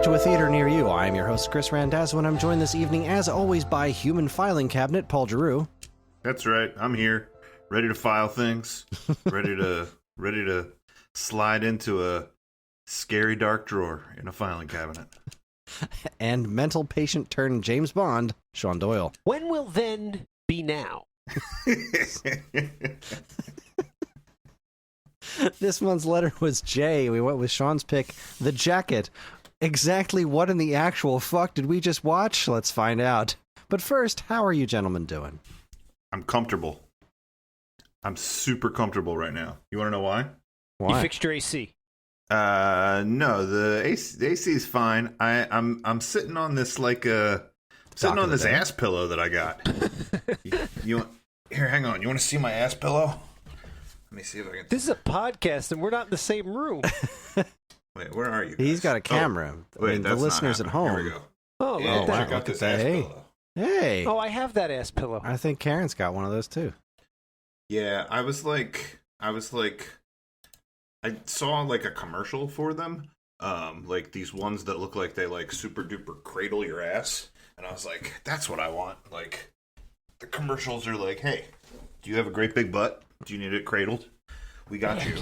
to a theater near you. I am your host, Chris Randazzo, and I'm joined this evening, as always, by human filing cabinet, Paul Giroux. That's right. I'm here, ready to file things, ready to slide into a scary dark drawer in a filing cabinet. And mental patient turned James Bond, Sean Doyle. When will then be now? This month's letter was J. We went with Sean's pick, The Jacket. Exactly what in the actual fuck did we just watch? Let's find out. But first, how are you gentlemen doing? I'm comfortable. I'm super comfortable right now. You want to know why? Why? You fixed your AC. No, the AC is fine. I'm sitting on this ass pillow that I got. you want, here, hang on. You want to see my ass pillow? Let me see if I can. This is a podcast, and we're not in the same room. Wait, where are you guys? He's got a camera. Wait, the listeners at home. Here we go. Oh, Yeah, look at check that. out this ass pillow. Hey. Oh, I have that ass pillow. I think Karen's got one of those too. Yeah, I saw like a commercial for them. Like these ones that look like they like super duper cradle your ass. And I was like, that's what I want. Like the commercials are like, hey, do you have a great big butt? Do you need it cradled? We got you.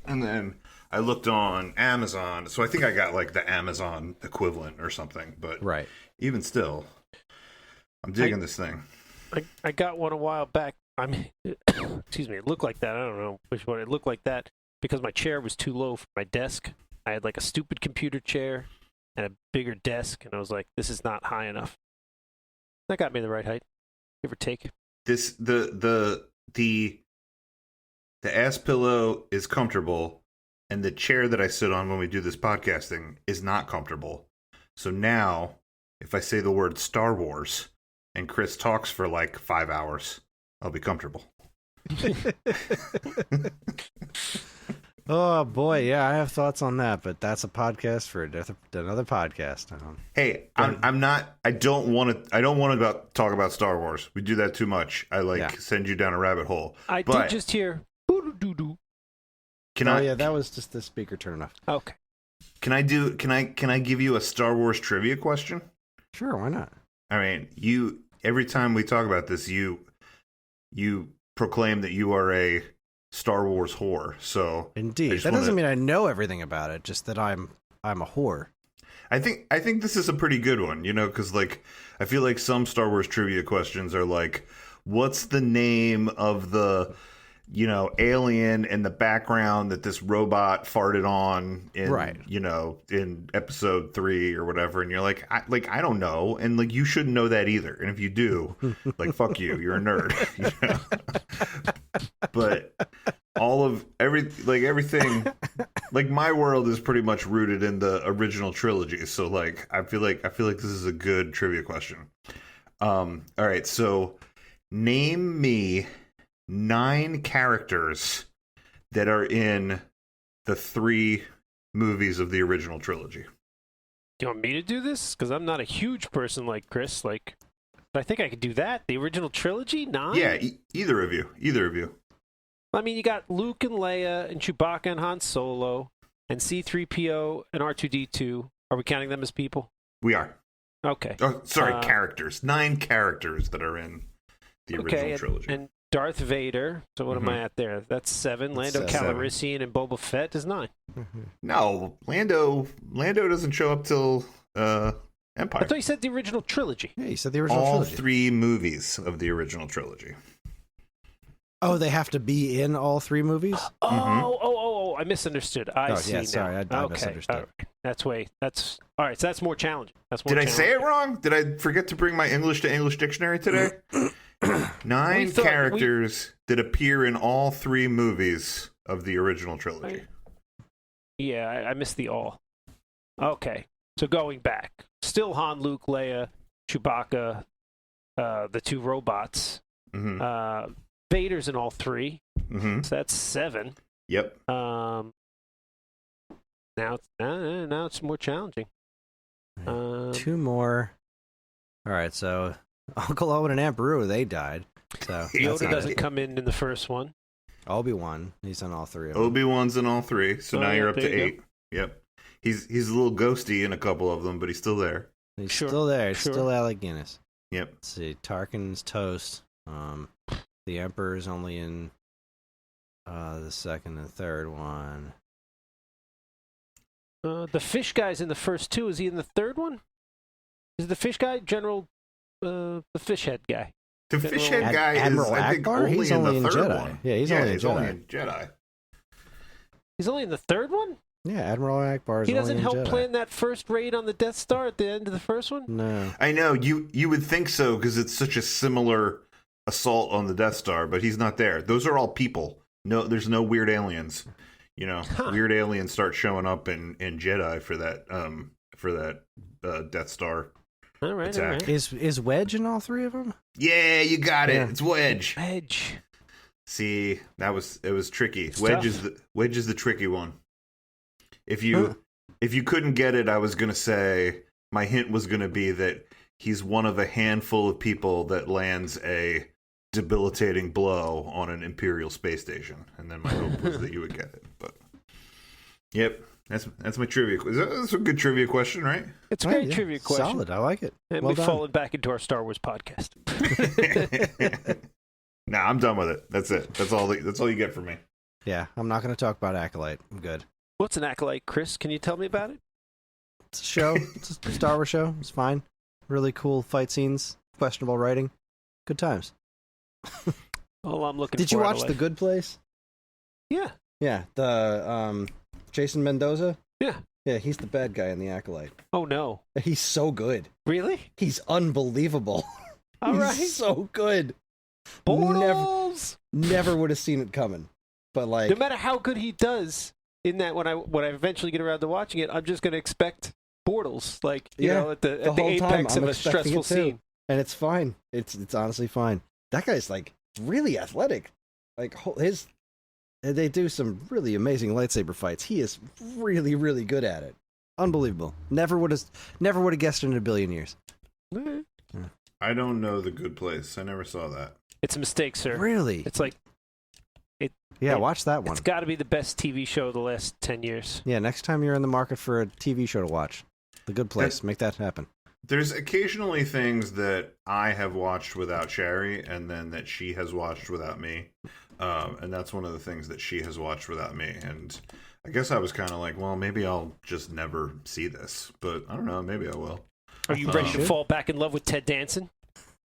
And then I looked on Amazon. So I think I got like the Amazon equivalent or something. But Right. even still, I'm digging this thing. I got one a while back. I mean, excuse me, it looked like that. I don't know which one. It looked like that because my chair was too low for my desk. I had like a stupid computer chair and a bigger desk, and I was like, this is not high enough. That got me the right height, give or take. The ass pillow is comfortable, and the chair that I sit on when we do this podcasting is not comfortable. So now, if I say the word Star Wars and Chris talks for like 5 hours, I'll be comfortable. Oh boy, yeah, I have thoughts on that, but that's a podcast for another podcast. Hey, I don't want to talk about Star Wars. We do that too much. Send you down a rabbit hole. I did just hear doo-doo-doo-doo. Yeah, that was just the speaker turning off. Okay. Can I give you a Star Wars trivia question? Sure, why not? I mean, every time we talk about this, you proclaim that you are a Star Wars whore. So indeed, that doesn't mean I know everything about it. Just that I'm a whore. I think this is a pretty good one, because like I feel like some Star Wars trivia questions are like, what's the name of the alien in the background that this robot farted on in in episode 3 or whatever, and you're like I don't know, and like you shouldn't know that either, and if you do, like fuck you, you're a nerd. But everything, like my world is pretty much rooted in the original trilogy, so like I feel like this is a good trivia question. All right, so name me 9 characters that are in the 3 movies of the original trilogy. Do you want me to do this? Because I'm not a huge person like Chris. Like, I think I could do that. The original trilogy? 9? Yeah, either of you. I mean, you got Luke and Leia and Chewbacca and Han Solo and C-3PO and R2-D2. Are we counting them as people? We are. Okay. Oh, sorry, characters. 9 characters that are in the original trilogy. And Darth Vader. So what am I at there? That's 7. Lando Calrissian and Boba Fett is 9. No, Lando doesn't show up till Empire. I thought you said the original trilogy. Yeah, you said the original trilogy. All 3 movies of the original trilogy. Oh, they have to be in all 3 movies? Oh, I misunderstood. I see now. Sorry, I misunderstood. That's all right, so that's more challenging. Did I say it wrong? Did I forget to bring my English to English dictionary today? 9 characters that appear in all 3 movies of the original trilogy. I missed the all. Okay, so going back. Still Han, Luke, Leia, Chewbacca, the 2 robots. Mm-hmm. Vader's in all 3. Mm-hmm. So that's 7. Yep. Now it's more challenging. 2 more. All right, so Uncle Owen and Aunt Beru, they died. So Yoda doesn't come in the first one. Obi-Wan, he's on all 3 of them. Obi-Wan's in all 3, so now you're up to 8. Yep. He's a little ghosty in a couple of them, but he's still there. He's Sure, still there. He's sure. still Alec Guinness. Yep. Let's see. Tarkin's toast. The Emperor's only in the second and third one. The fish guy's in the first two. Is he in the third one? Is the fish guy General, the fish head guy? The fish head guy Admiral is, I think, Akbar? only He's in only the in third Jedi. one. Yeah, he's only in Jedi. Jedi. He's only in the third one? Yeah, Admiral Akbar is He doesn't only in help Jedi. plan that first raid on the Death Star at the end of the first one? No. I know you would think so because it's such a similar assault on the Death Star, but he's not there. Those are all people. No, there's no weird aliens. Weird aliens start showing up in Jedi for that Death Star All right, attack. all right. Is Wedge in all three of them? Yeah, you got it. Yeah. It's Wedge. Edge. See, it was tricky. It's Wedge tough. is the tricky one. If you couldn't get it, I was gonna say my hint was gonna be that he's one of a handful of people that lands a debilitating blow on an Imperial space station, and then my hope was that you would get it. But yep, that's my trivia. That's a good trivia question, right? It's a Oh, great yeah. trivia question. Solid. I like it. And Well we've done. fallen back into our Star Wars podcast. Nah, I'm done with it. That's it. That's all you get from me. Yeah, I'm not going to talk about Acolyte. I'm good. What's an acolyte, Chris? Can you tell me about it? It's a show. It's a Star Wars show. It's fine. Really cool fight scenes. Questionable writing. Good times. Oh, I'm looking. Did you for watch The Acolyte. Good Place? Yeah, Yeah, the Jason Mendoza. yeah. Yeah, he's the bad guy in The Acolyte. Oh no, He's so good. really? He's unbelievable. All He's right. so good. Bortles. Never would have seen it coming. But like, No matter how good he does in that, when I eventually get around to watching it, I'm just going to expect Bortles, like you Yeah, know, at the whole time, apex I'm of a expecting stressful it too. scene. and it's fine. It's honestly fine. That guy's like really athletic. Like they do some really amazing lightsaber fights. He is really, really good at it. Unbelievable. Never would have guessed it in a billion years. Mhm. I don't know The Good Place. I never saw that. It's a mistake, sir. Really? It's like Yeah, watch that one. it's got to be the best TV show of the last 10 years. Yeah, next time you're in the market for a TV show to watch, The Good Place. Make that happen. There's occasionally things that I have watched without Sherry, and then that she has watched without me. And that's one of the things that she has watched without me. And I guess I was kind of like, well, maybe I'll just never see this. But I don't know, maybe I will. Are you ready to should. fall back in love with Ted Danson?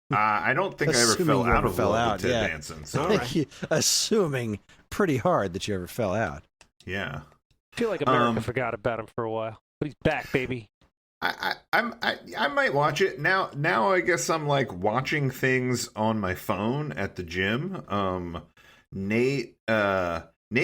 I don't think I ever Assuming fell you out ever of fell love out, with Ted yeah. Danson. So, All right. Assuming pretty hard that you ever fell out. yeah. I feel like America forgot about him for a while, but he's back, baby. I might watch it now. Now I guess I'm like watching things on my phone at the gym. Nate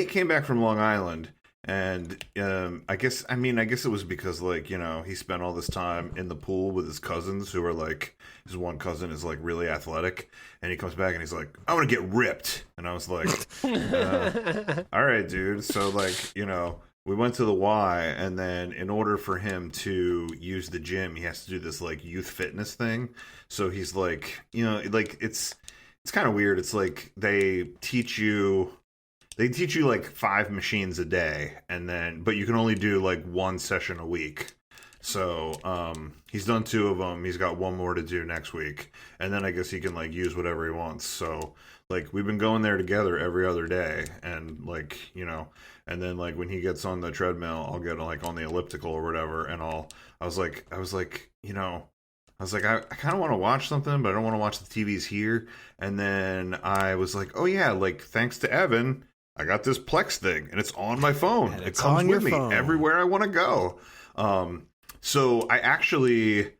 came back from Long Island, and I guess it was because like he spent all this time in the pool with his cousins who are like his one cousin is like really athletic, and he comes back and he's like, I want to get ripped, and I was like, all right, dude. So like we went to the Y, and then in order for him to use the gym, he has to do this like youth fitness thing. So he's like, like it's kind of weird. It's like they teach you like 5 machines a day, but you can only do like 1 session a week. So he's done 2 of them. He's got 1 more to do next week, and then I guess he can like use whatever he wants. So like we've been going there together every other day, and like and then like when he gets on the treadmill, I'll get like on the elliptical or whatever, and I was like I kind of want to watch something, but I don't want to watch the TVs here. And then I was like, oh yeah, like thanks to Evan, I got this Plex thing, and it's on my phone. And It it's comes on with your me phone. everywhere I want to go. So I actually,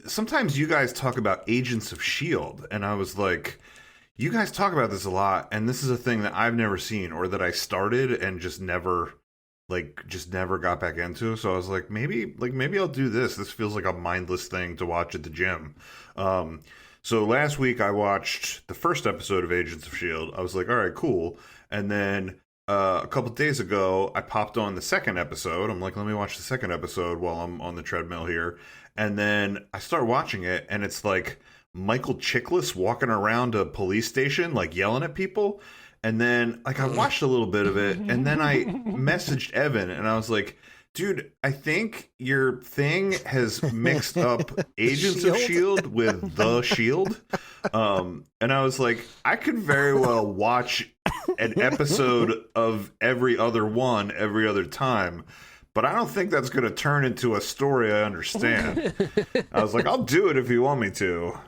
sometimes you guys talk about Agents of S.H.I.E.L.D., and I was like, you guys talk about this a lot, and this is a thing that I've never seen, or that I started and just never got back into. So I was like, maybe I'll do this. This feels like a mindless thing to watch at the gym. So last week I watched the first episode of Agents of S.H.I.E.L.D. I was like, all right, cool. And then a couple days ago, I popped on the second episode. I'm like, let me watch the second episode while I'm on the treadmill here. And then I start watching it, and it's like Michael Chiklis walking around a police station, like yelling at people. And then like I watched a little bit of it, and then I messaged Evan, and I was like, Dude, I think your thing has mixed up Agents of Shield? S.H.I.E.L.D. with The Shield. And I was like, I could very well watch an episode of every other one every other time, but I don't think that's going to turn into a story I understand. I was like, I'll do it if you want me to.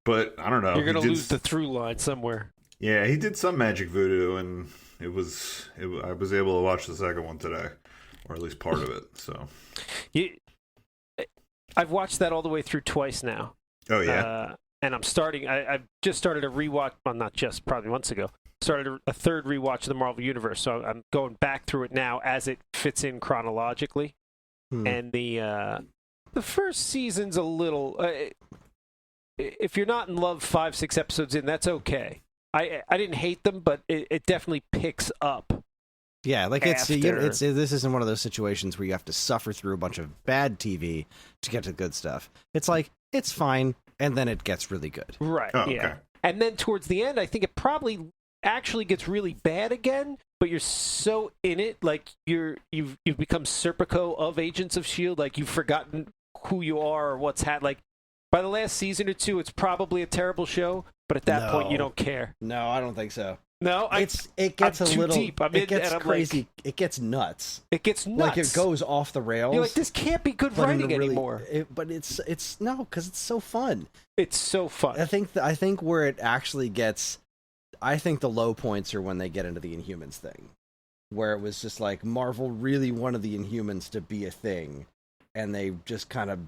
But I don't know. You're going to lose the through line somewhere. Yeah, he did some magic voodoo, and I was able to watch the second one today. Or at least part of it. So, I've watched that all the way through twice now. Oh yeah, and I'm starting. I've just started a rewatch. Well, not just, probably months ago. Started a third rewatch of the Marvel Universe. So I'm going back through it now as it fits in chronologically. And the first season's a little. If you're not in love 5-6 episodes in, that's okay. I didn't hate them, but it definitely picks up. Yeah, like this After. isn't one of those situations where you have to suffer through a bunch of bad TV to get to the good stuff. It's like, it's fine, and then it gets really good. Right, Oh, yeah. okay. And then towards the end, I think it probably actually gets really bad again, but you're so in it, like you've become Serpico of Agents of S.H.I.E.L.D., like you've forgotten who you are or what's like by the last season or two, it's probably a terrible show, but at that point, you don't care. No, I don't think so. No, it gets I'm a too little deep. it gets crazy. It gets nuts. It gets nuts. Like it goes off the rails. You're like, this can't be good but in a writing really- anymore. But it's no, because it's so fun. It's so fun. I think where it actually gets, I think the low points are when they get into the Inhumans thing, where it was just like Marvel really wanted the Inhumans to be a thing, and they just kind of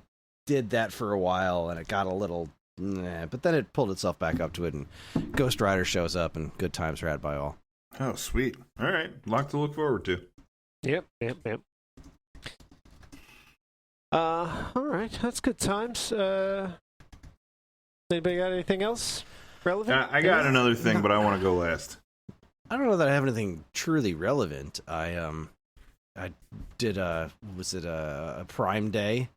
did that for a while, and it got a little. But then it pulled itself back up to it, and Ghost Rider shows up, and good times are had by all. Oh, sweet. All right. Lot to look forward to. Yep. All right, that's good times. Anybody got anything else relevant? I got another thing, but I want to go last. I don't know that I have anything truly relevant. I did was it a Prime Day?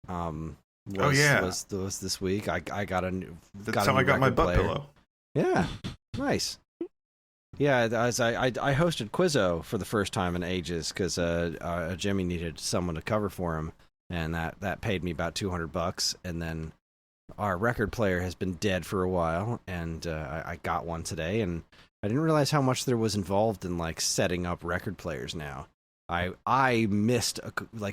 Was this week? I got a new. That's how I got my butt pillow. Yeah, nice. Yeah, I hosted Quizzo for the first time in ages because Jimmy needed someone to cover for him, and that paid me about $200. And then our record player has been dead for a while, and I got one today, and I didn't realize how much there was involved in like setting up record players now. I missed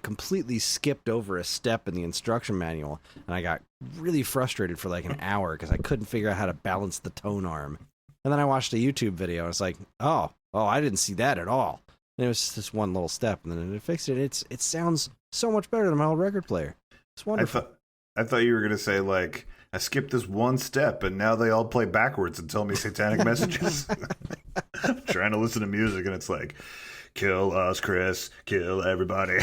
completely skipped over a step in the instruction manual, and I got really frustrated for like an hour because I couldn't figure out how to balance the tone arm. And then I watched a YouTube video, and it's like, oh, I didn't see that at all. And it was just this one little step, and then it fixed it. It sounds so much better than my old record player. It's wonderful. I thought you were gonna say like, I skipped this one step, and now they all play backwards and tell me satanic messages. I'm trying to listen to music, and it's like, kill us, Chris. Kill everybody.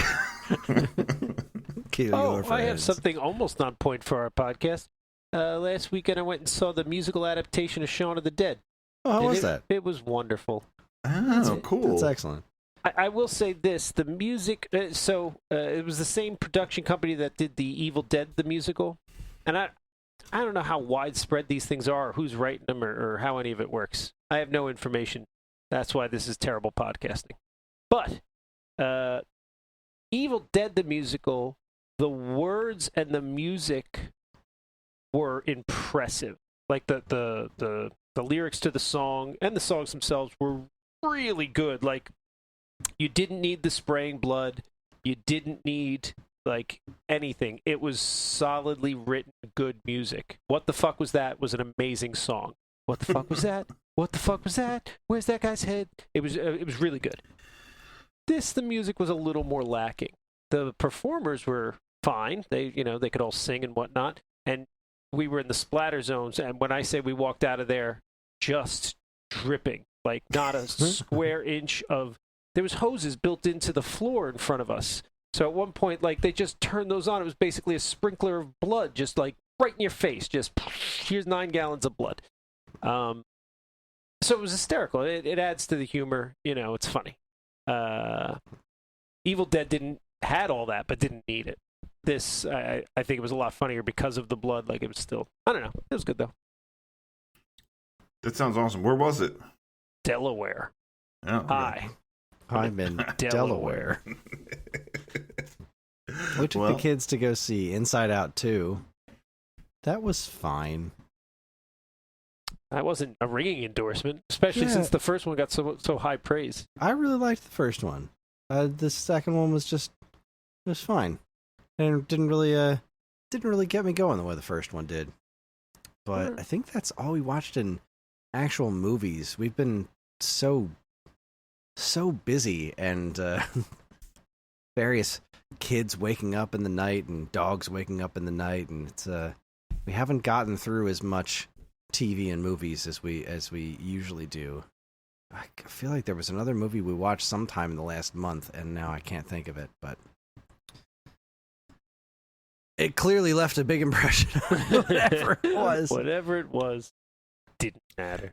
Kill your friends. I have something almost on point for our podcast. Last weekend, I went and saw the musical adaptation of Shaun of the Dead. Oh, how was that? It was wonderful. Oh, cool. That's excellent. I will say this: the music. It was the same production company that did the Evil Dead the musical, and I don't know how widespread these things are, or who's writing them, or how any of it works. I have no information. That's why this is terrible podcasting. But Evil Dead the musical, the words and the music were impressive. Like the lyrics to the song and the songs themselves were really good. Like, you didn't need the spraying blood. You didn't need like anything. It was solidly written, good music. What the Fuck Was That was an amazing song. What the fuck was that? What the fuck was that? Where's that guy's head? It was really good. The music was a little more lacking. The performers were fine. They could all sing and whatnot. And we were in the splatter zones. And when I say we walked out of there just dripping, like not a square inch of, there was hoses built into the floor in front of us. So at one point, like, they just turned those on. It was basically a sprinkler of blood, just like right in your face. Just here's 9 gallons of blood. So it was hysterical. It adds to the humor. It's funny. Evil Dead had all that, but didn't need it. This, I think it was a lot funnier because of the blood. Like, it was still, I don't know. It was good, though. That sounds awesome. Where was it? Delaware. Oh, okay. I'm in Delaware. We took the kids to go see Inside Out 2. That was fine. That wasn't a ringing endorsement, especially since the first one got so high praise. I really liked the first one. The second one was fine, and it didn't really get me going the way the first one did. But I think that's all we watched in actual movies. We've been so busy, and various kids waking up in the night and dogs waking up in the night, and it's we haven't gotten through as much TV and movies as we usually do. I feel like there was another movie we watched sometime in the last month, and now I can't think of it, but it clearly left a big impression on whatever it was. Whatever it was, didn't matter.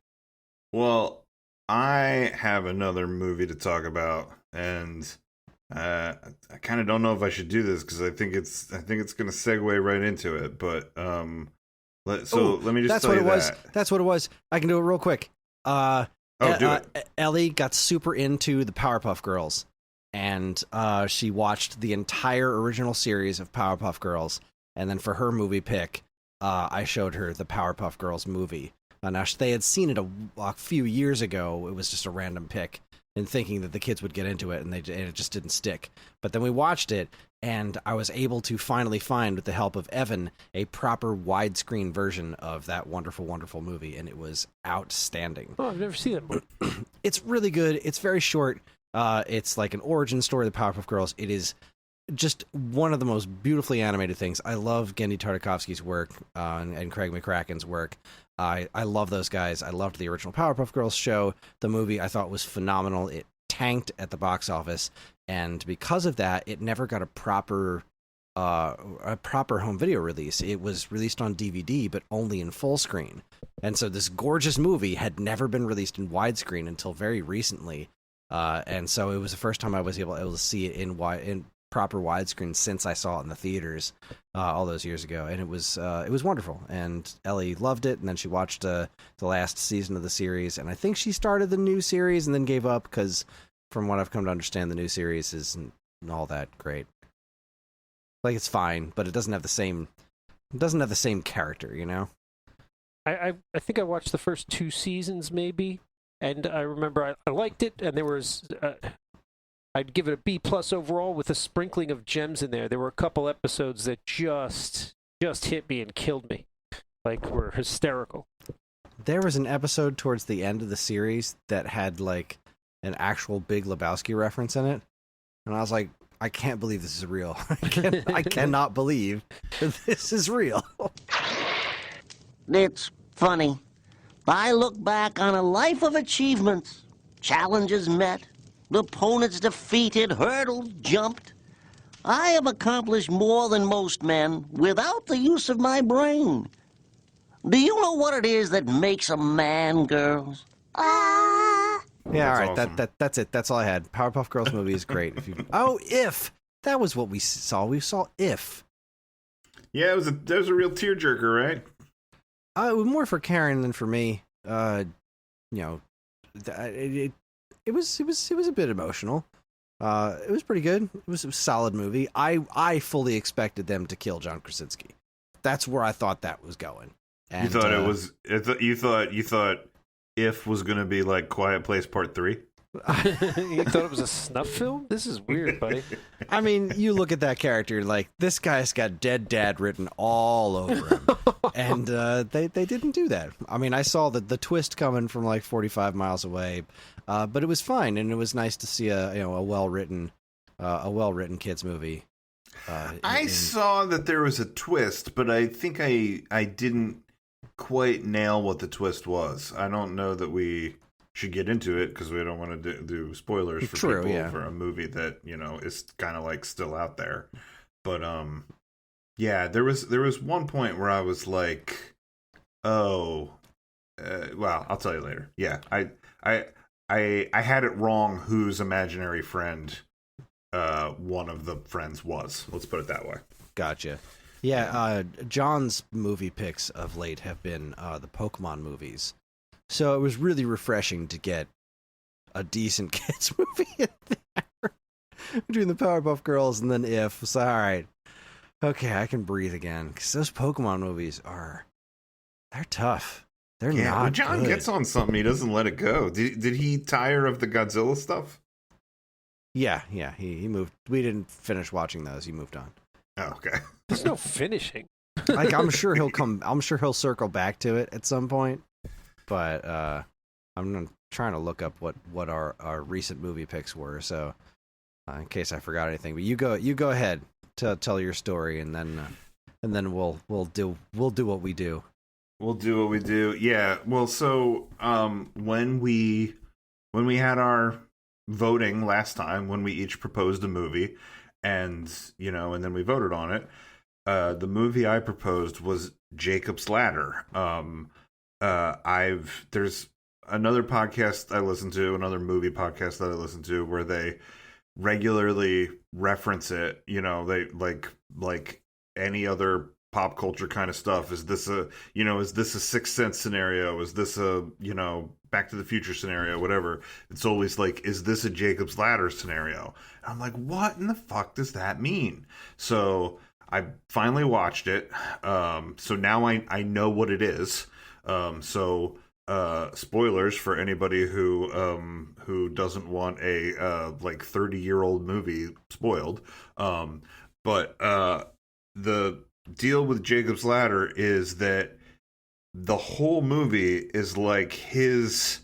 Well, I have another movie to talk about, and I kind of don't know if I should do this because I think it's going to segue right into it. But let me just tell you that. That's what it was. I can do it real quick. Do it. Ellie got super into the Powerpuff Girls, and she watched the entire original series of Powerpuff Girls, and then for her movie pick, I showed her the Powerpuff Girls movie. Now, they had seen it a few years ago. It was just a random pick, and thinking that the kids would get into it, and it just didn't stick. But then we watched it, and I was able to finally find, with the help of Evan, a proper widescreen version of that wonderful, wonderful movie, and it was outstanding. Oh, I've never seen that movie. It's really good. It's very short. It's like an origin story of the Powerpuff Girls. It is just one of the most beautifully animated things. I love Gendy Tartakovsky's work and Craig McCracken's work. I love those guys. I loved the original Powerpuff Girls show. The movie I thought was phenomenal. It tanked at the box office, and because of that, it never got a proper home video release. It was released on DVD, but only in full screen. And so this gorgeous movie had never been released in widescreen until very recently. And so it was the first time I was able to see it in proper widescreen since I saw it in the theaters all those years ago, and it was wonderful. And Ellie loved it, and then she watched the last season of the series, and I think she started the new series and then gave up because, from what I've come to understand, the new series isn't all that great. Like, it's fine, but it doesn't have the same character, you know. I think I watched the first 2 seasons maybe, and I remember I liked it, and there was. I'd give it a B+ overall with a sprinkling of gems in there. There were a couple episodes that just hit me and killed me, like were hysterical. There was an episode towards the end of the series that had like an actual Big Lebowski reference in it, and I was like, I can't believe this is real. I cannot believe that this is real. It's funny. I look back on a life of achievements, challenges met, opponents defeated, hurdles jumped. I have accomplished more than most men without the use of my brain. Do you know what it is that makes a man, girls? Yeah, all right. Awesome. That's it. That's all I had. Powerpuff Girls movie is great. If that was what we saw. We saw If. Yeah, that was a real tearjerker, right? It was more for Karen than for me. It was a bit emotional. It was pretty good. It was a solid movie. I fully expected them to kill John Krasinski. That's where I thought that was going. And, you thought it was. You thought If was going to be like Quiet Place Part 3. You thought it was a snuff film? This is weird, buddy. I mean, you look at that character, like, this guy's got dead dad written all over him. And they didn't do that. I mean, I saw the twist coming from like 45 miles away, but it was fine, and it was nice to see a well-written kids movie. I saw that there was a twist, but I think I didn't quite nail what the twist was. I don't know that we should get into it because we don't want to do spoilers for people for a movie that is kind of like still out there. But yeah, there was one point where I was like, well, I'll tell you later. Yeah, I had it wrong. Whose imaginary friend one of the friends was? Let's put it that way. Gotcha. Yeah, John's movie picks of late have been the Pokemon movies. So it was really refreshing to get a decent kids movie in there between the Powerpuff Girls and then If. So all right, okay, I can breathe again because those Pokemon movies they're tough. They're not when John good. gets on something, he doesn't let it go. Did he tire of the Godzilla stuff? Yeah, he moved. We didn't finish watching those. He moved on. Oh, okay. There's no finishing. Like I'm sure he'll circle back to it at some point. But I'm trying to look up what our recent movie picks were, so in case I forgot anything. But you go ahead, tell your story, and then we'll do what we do. We'll do what we do. Yeah. Well, so when we had our voting last time, when we each proposed a movie, and and then we voted on it, the movie I proposed was Jacob's Ladder. There's another podcast I listen to, another movie podcast that I listen to, where they regularly reference it. They like any other pop culture kind of stuff. Is this a Sixth Sense scenario? Is this a Back to the Future scenario? Whatever. It's always like, is this a Jacob's Ladder scenario? And I'm like, what in the fuck does that mean? So I finally watched it. So now I know what it is. So spoilers for anybody who doesn't want a 30-year-old movie spoiled. But the deal with Jacob's Ladder is that the whole movie is like his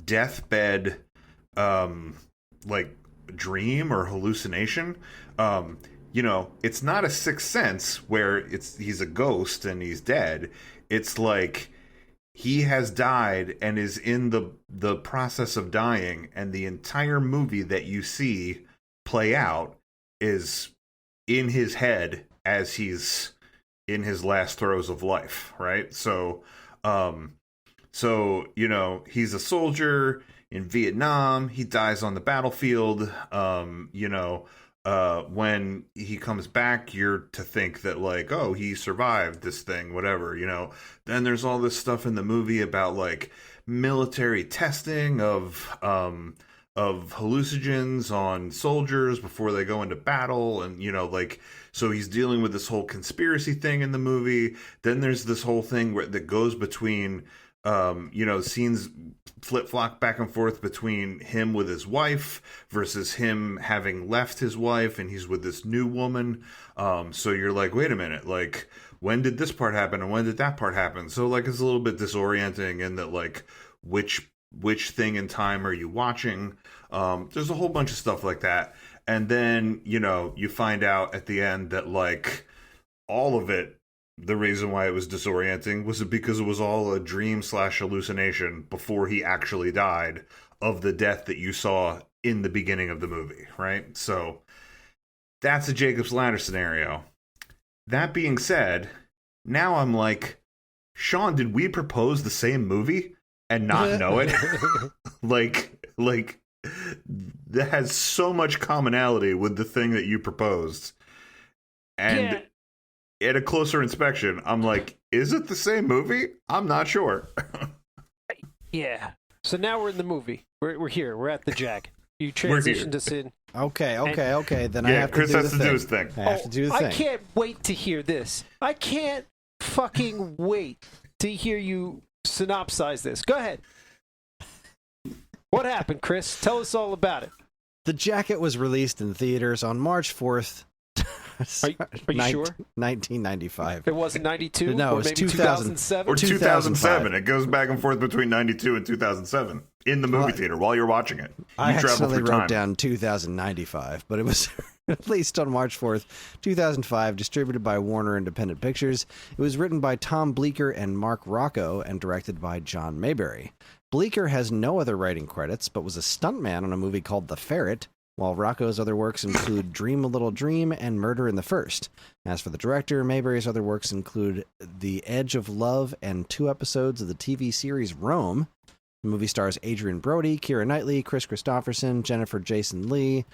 deathbed dream or hallucination. It's not a Sixth Sense where he's a ghost and he's dead. It's like he has died and is in the process of dying, and the entire movie that you see play out is in his head as he's in his last throes of life, right? So he's a soldier in Vietnam. He dies on the battlefield. When he comes back, you're to think that like, oh, he survived this thing, whatever, Then there's all this stuff in the movie about like military testing of hallucinogens on soldiers before they go into battle, and so he's dealing with this whole conspiracy thing in the movie. Then there's this whole thing that goes between scenes flip-flop back and forth between him with his wife versus him having left his wife and he's with this new woman. So you're like, wait a minute, like, when did this part happen and when did that part happen? So like, it's a little bit disorienting in that like, which thing in time are you watching? There's a whole bunch of stuff like that. And then, you find out at the end that like all of it, the reason why it was disorienting was because it was all a dream / hallucination before he actually died of the death that you saw in the beginning of the movie, right? So that's a Jacob's Ladder scenario. That being said, now I'm like, Sean, did we propose the same movie and not know it? like that has so much commonality with the thing that you proposed. And at a closer inspection, I'm like, is it the same movie? I'm not sure. Yeah. So now we're in the movie. We're here. We're at the Jack. You transitioned us in. Okay. Then I Yeah, have Chris to do has the to thing. do his thing. I have to do the thing. I can't wait to hear this. I can't fucking wait to hear you synopsize this. Go ahead. What happened, Chris? Tell us all about it. The Jacket was released in theaters on March 4th. Are you sure? 1995. It wasn't 92? No, it or was maybe 2000. 2007? Or 2005. 2007. It goes back and forth between 92 and 2007 in the movie theater while you're watching it. I travel accidentally through wrote time. down 2095, but it was released on March 4th, 2005, distributed by Warner Independent Pictures. It was written by Tom Bleecker and Mark Rocco and directed by John Mayberry. Bleecker has no other writing credits, but was a stuntman on a movie called The Ferret, while Rocco's other works include Dream a Little Dream and Murder in the First. As for the director, Mayberry's other works include The Edge of Love and 2 episodes of the TV series Rome. The movie stars Adrian Brody, Keira Knightley, Chris Christopherson, Jennifer Jason Leigh,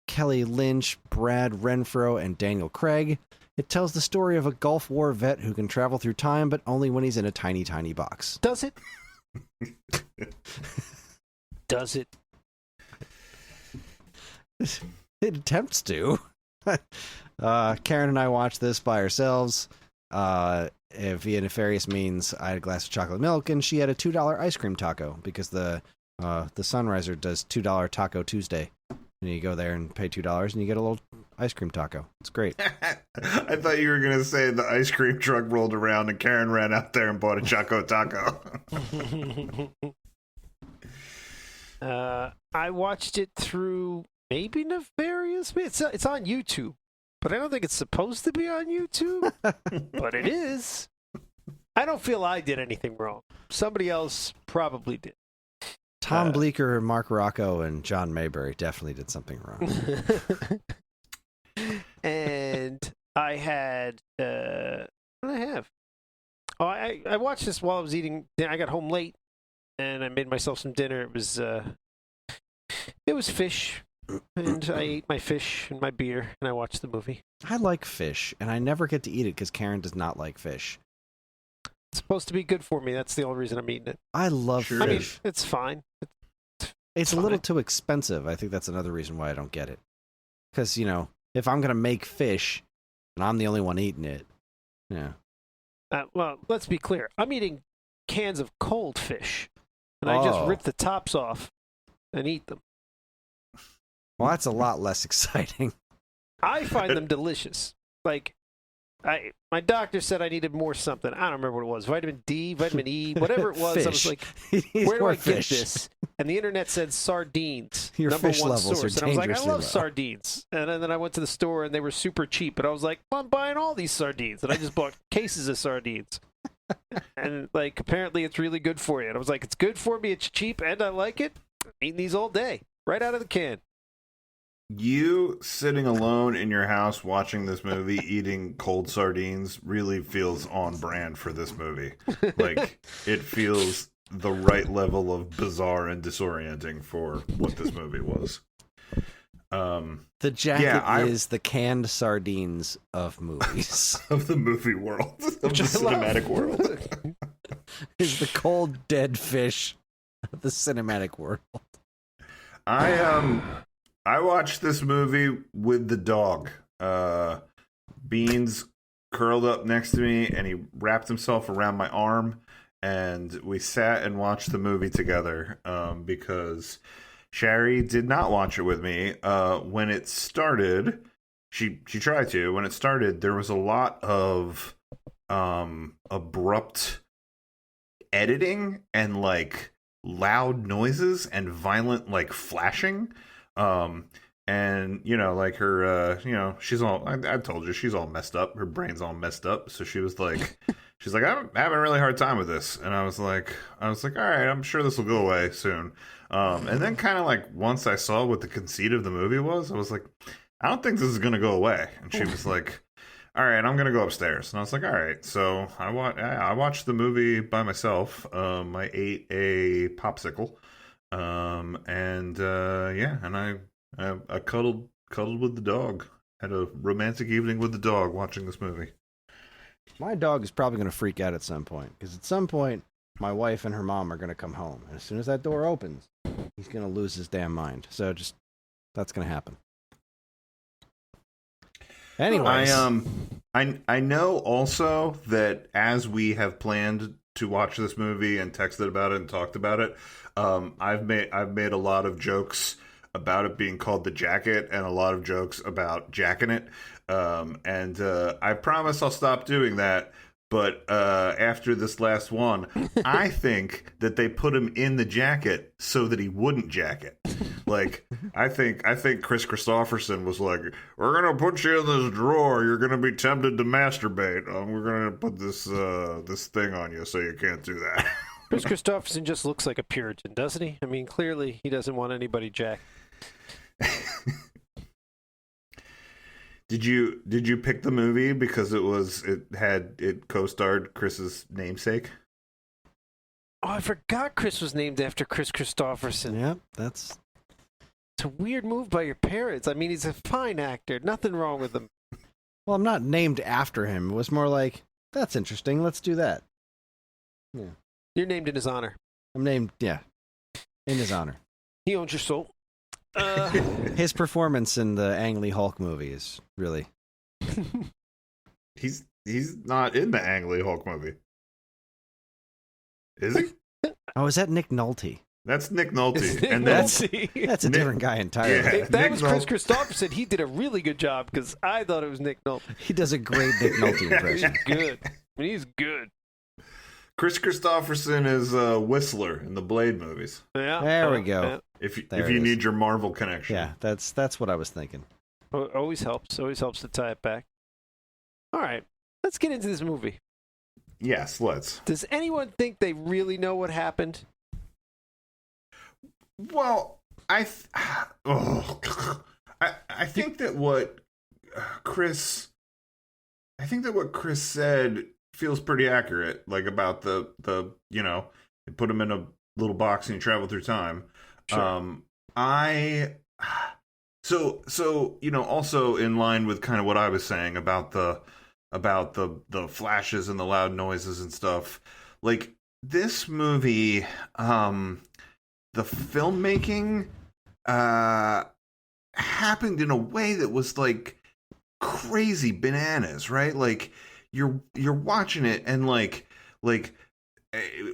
Kelly Lynch, Brad Renfro, and Daniel Craig. It tells the story of a Gulf War vet who can travel through time, but only when he's in a tiny, tiny box. Does it? Does it? It attempts to. Karen and I watched this by ourselves. Via nefarious means, I had a glass of chocolate milk, and she had a $2 ice cream taco because the Sunriser does $2 Taco Tuesday. And you go there and pay $2, and you get a little ice cream taco. It's great. I thought you were going to say the ice cream truck rolled around and Karen ran out there and bought a Choco Taco. I watched it through maybe nefarious means. It's on YouTube, but I don't think it's supposed to be on YouTube. But it is. I don't feel I did anything wrong. Somebody else probably did. Tom Bleecker, Mark Rocco, and John Mayberry definitely did something wrong. And I had what did I have? Oh, I watched this while I was eating. I got home late, and I made myself some dinner. It was fish, and I ate my fish and my beer, and I watched the movie. I like fish, and I never get to eat it because Karen does not like fish. It's supposed to be good for me. That's the only reason I'm eating it. I love Sure fish. I mean, it's fine. It's a fine. little too expensive. I think that's another reason why I don't get it. Because, if I'm going to make fish and I'm the only one eating it, yeah. Well, let's be clear. I'm eating cans of cold fish, and I just rip the tops off and eat them. Well, that's a lot less exciting. I find them delicious. Like, my doctor said I needed more something. I don't remember what it was. Vitamin D, vitamin E, whatever it was. Fish. I was like, He needs where do more I fish. get this? And the internet said sardines. Your number fish one levels source. are And I was like, I dangerously love low. sardines. And then I went to the store and they were super cheap. And I was like, well, I'm buying all these sardines. And I just bought cases of sardines. And apparently it's really good for you. And I was like, it's good for me. It's cheap and I like it. I'm eating these all day, right out of the can. You sitting alone in your house watching this movie, eating cold sardines, really feels on brand for this movie. It feels the right level of bizarre and disorienting for what this movie was. The jacket is the canned sardines of movies. Of the movie world. Of the cinematic world. Is the cold, dead fish of the cinematic world. I watched this movie with the dog. Beans curled up next to me, and he wrapped himself around my arm, and we sat and watched the movie together because Sherry did not watch it with me. When it started, she tried to. When it started, there was a lot of abrupt editing and loud noises and violent flashing. And her, she's all, I told you, she's all messed up. Her brain's all messed up. So she was like, I'm having a really hard time with this. And I was like, all right, I'm sure this will go away soon. And then kind of once I saw what the conceit of the movie was, I was like, I don't think this is going to go away. And she was like, all right, I'm going to go upstairs. And I was like, all right. So I watched the movie by myself. I ate a popsicle. And I cuddled with the dog. Had a romantic evening with the dog watching this movie. My dog is probably going to freak out at some point, because at some point, my wife and her mom are going to come home. And as soon as that door opens, he's going to lose his damn mind. So that's going to happen. Anyways. I know also that as we have planned to watch this movie and texted about it and talked about it, I've made a lot of jokes about it being called The Jacket and a lot of jokes about jacking it. And I promise I'll stop doing that. But after this last one, I think that they put him in the jacket so that he wouldn't jack it. I think Chris Christopherson was like, we're gonna put you in this drawer. You're gonna be tempted to masturbate. We're gonna put this thing on you so you can't do that. Chris Christopherson just looks like a Puritan, doesn't he? I mean, clearly he doesn't want anybody jacked. Did you pick the movie because it co-starred Chris's namesake? Oh, I forgot Chris was named after Chris Christopherson. Yeah, it's a weird move by your parents. I mean, he's a fine actor. Nothing wrong with him. Well, I'm not named after him. It was more like, that's interesting. Let's do that. Yeah. You're named in his honor. I'm named, in his honor. He owns your soul. His performance in the Ang Lee Hulk movie is really. He's not in the Ang Lee Hulk movie. Is he? Oh, is that Nick Nolte? That's Nick Nolte. Nick And then, Nolte. That's a different guy entirely. Yeah. If that Nick was Chris Nolte. Christopherson, he did a really good job because I thought it was Nick Nolte. He does a great Nick Nolte He's impression. good. I mean, he's good. Chris Christopherson is Whistler in the Blade movies. Yeah. There we go. If There if it you is. need your Marvel connection. Yeah, that's what I was thinking. Always helps. Always helps to tie it back. All right. Let's get into this movie. Yes, let's. Does anyone think they really know what happened? Well, I think that what Chris said feels pretty accurate, like about the they put him in a little box and he traveled through time. Sure. So also in line with kind of what I was saying about the flashes and the loud noises and stuff, like this movie, the filmmaking happened in a way that was like crazy bananas, right? Like you're watching it and like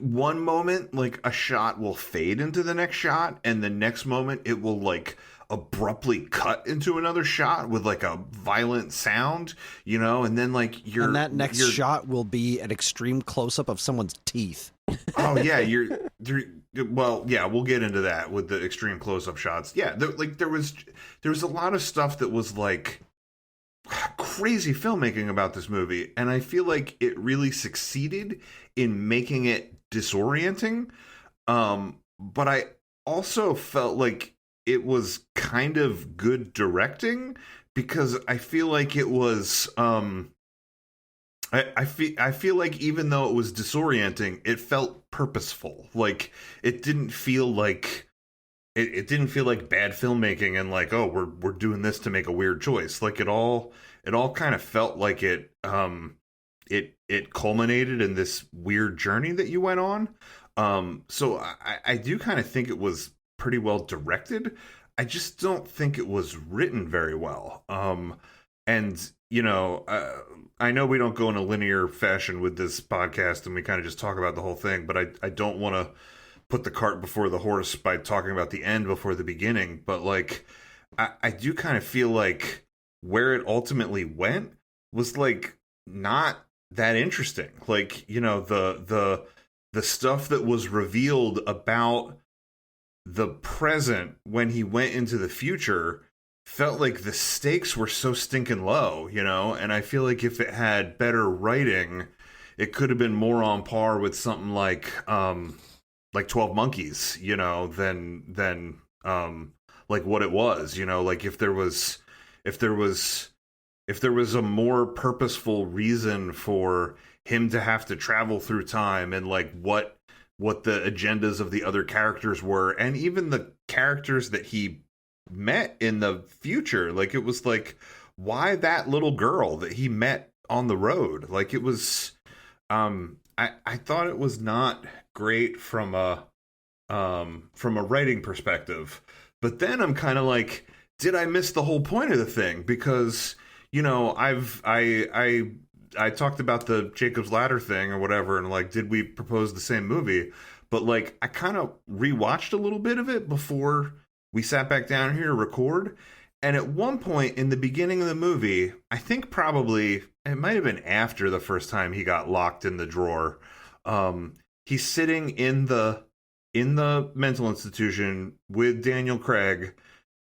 one moment like a shot will fade into the next shot and the next moment it will like abruptly cut into another shot with like a violent sound, and then like And that next shot will be an extreme close up of someone's teeth. Oh yeah, well, yeah, we'll get into that with the extreme close-up shots. Yeah, there was a lot of stuff that was like crazy filmmaking about this movie, and I feel like it really succeeded in making it disorienting. But I also felt like it was kind of good directing because I feel like it was I feel like even though it was disorienting, it felt purposeful. Like it didn't feel like it didn't feel like bad filmmaking and like, oh, we're doing this to make a weird choice. Like it all kind of felt like it culminated in this weird journey that you went on. So I do kind of think it was pretty well directed. I just don't think it was written very well. And I know we don't go in a linear fashion with this podcast and we kind of just talk about the whole thing, but I don't want to put the cart before the horse by talking about the end before the beginning. But like, I do kind of feel like where it ultimately went was like not that interesting. Like, the stuff that was revealed about the present when he went into the future felt like the stakes were so stinking low, and I feel like if it had better writing, it could have been more on par with something like 12 Monkeys, than like what it was, like if there was a more purposeful reason for him to have to travel through time and like what the agendas of the other characters were, and even the characters that he met in the future. Like it was like, why that little girl that he met on the road? Like it was I thought it was not great from a writing perspective. But then I'm kind of like, did I miss the whole point of the thing? Because I talked about the Jacob's Ladder thing or whatever, and like, did we propose the same movie? But like, I kind of rewatched a little bit of it before we sat back down here to record. And at one point in the beginning of the movie, I think probably it might have been after the first time he got locked in the drawer. He's sitting in the mental institution with Daniel Craig.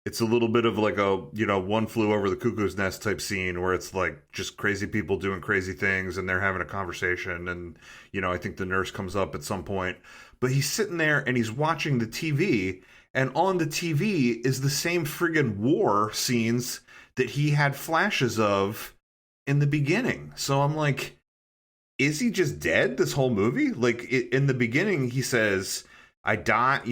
It's a little bit of like a, One Flew Over the Cuckoo's Nest type scene where it's like just crazy people doing crazy things and they're having a conversation. And, I think the nurse comes up at some point, but he's sitting there and he's watching the TV, and on the TV is the same friggin' war scenes that he had flashes of in the beginning. So I'm like, is he just dead this whole movie? Like in the beginning, he says, I died,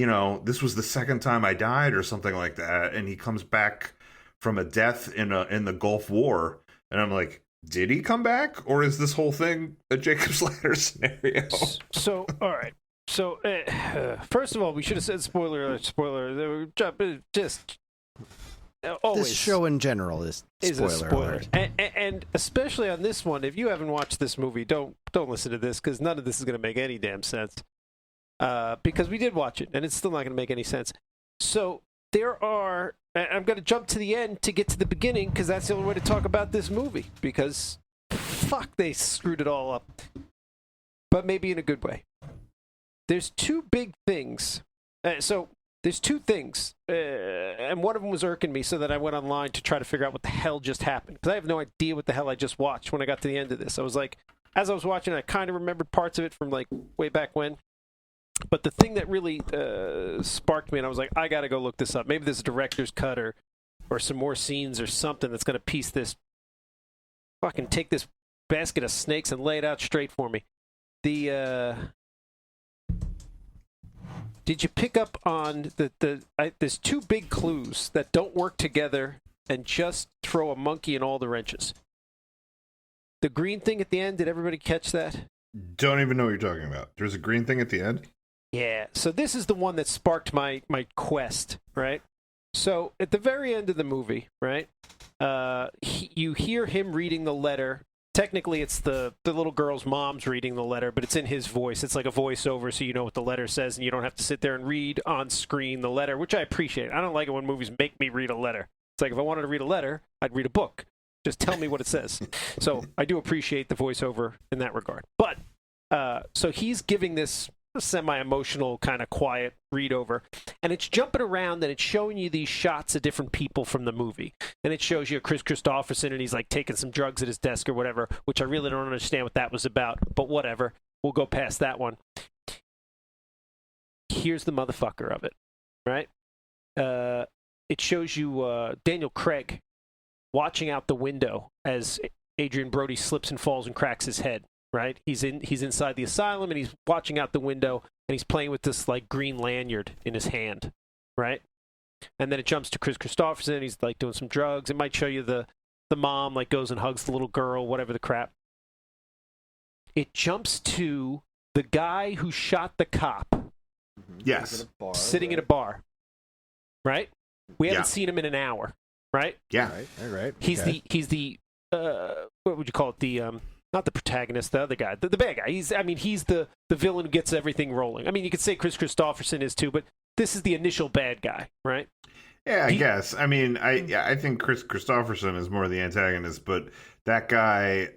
this was the second time I died or something like that. And he comes back from a death in the Gulf War. And I'm like, did he come back? Or is this whole thing a Jacob's Ladder scenario? So, all right. So, first of all, we should have said spoiler alert, spoiler. Just Always. This show in general is a spoiler spoiler, alert. and especially on this one. If you haven't watched this movie, don't listen to this because none of this is going to make any damn sense. Because we did watch it, and it's still not going to make any sense. So there are. I'm going to jump to the end to get to the beginning because that's the only way to talk about this movie. Because fuck, they screwed it all up, but maybe in a good way. There's two big things. There's two things, and one of them was irking me so that I went online to try to figure out what the hell just happened. Because I have no idea what the hell I just watched when I got to the end of this. I was like, as I was watching, I kind of remembered parts of it from like way back when. But the thing that really sparked me, and I was like, I got to go look this up. Maybe there's a director's cut or some more scenes or something that's going to piece this, fucking take this basket of snakes and lay it out straight for me. Did you pick up on there's two big clues that don't work together and just throw a monkey in all the wrenches? The green thing at the end, did everybody catch that? Don't even know what you're talking about. There's a green thing at the end? Yeah, so this is the one that sparked my quest, right? So at the very end of the movie, right, you hear him reading the letter. Technically, it's the little girl's mom's reading the letter, but it's in his voice. It's like a voiceover, so you know what the letter says, and you don't have to sit there and read on screen the letter, which I appreciate. I don't like it when movies make me read a letter. It's like if I wanted to read a letter, I'd read a book. Just tell me what it says. So I do appreciate the voiceover in that regard. But so he's giving this semi-emotional kind of quiet read over, and it's jumping around and it's showing you these shots of different people from the movie, and it shows you Chris Christopherson and he's like taking some drugs at his desk or whatever, which I really don't understand what that was about, but whatever, we'll go past that one. Here's the motherfucker of it, right? It shows you Daniel Craig watching out the window as Adrian Brody slips and falls and cracks his head. Right, he's inside the asylum and he's watching out the window and he's playing with this like green lanyard in his hand, right? And then it jumps to Chris Christopherson. He's like doing some drugs. It might show you the mom like goes and hugs the little girl, whatever the crap. It jumps to the guy who shot the cop. Yes, sitting in a bar, right? We haven't seen him in an hour, right? Yeah, All right. He's the what would you call it? The not the protagonist, the other guy, the bad guy. He's the villain who gets everything rolling. I mean, you could say Chris Christopherson is too, but this is the initial bad guy, right? Yeah, I guess. I mean, I think Chris Christopherson is more the antagonist, but that guy,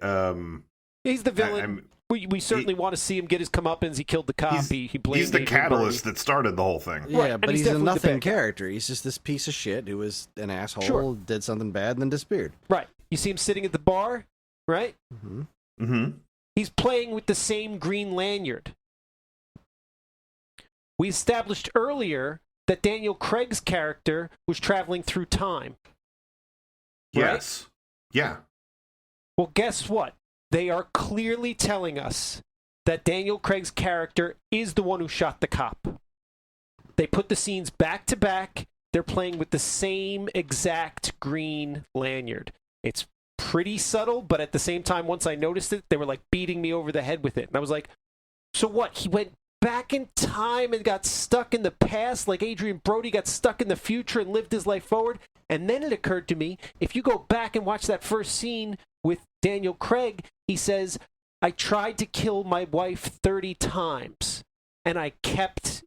he's the villain. We certainly want to see him get his comeuppance. He killed the cop. He blamed he's the Adrian catalyst Brody. that started the whole thing. Yeah, Right, but and he's he's a definitely the nothing bad guy. character. He's just this piece of shit who was an asshole, Sure. did something bad, and then disappeared. Right. You see him sitting at the bar, right? Mm-hmm. Mm-hmm. He's playing with the same green lanyard. We established earlier that Daniel Craig's character was traveling through time. Yes. Right? Yeah. Well, guess what? They are clearly telling us that Daniel Craig's character is the one who shot the cop. They put the scenes back to back. They're playing with the same exact green lanyard. It's pretty subtle, but at the same time, once I noticed it, they were like beating me over the head with it. And I was like, so what? He went back in time and got stuck in the past like Adrian Brody got stuck in the future and lived his life forward? And then it occurred to me, if you go back and watch that first scene with Daniel Craig, he says, I tried to kill my wife 30 times, and I kept...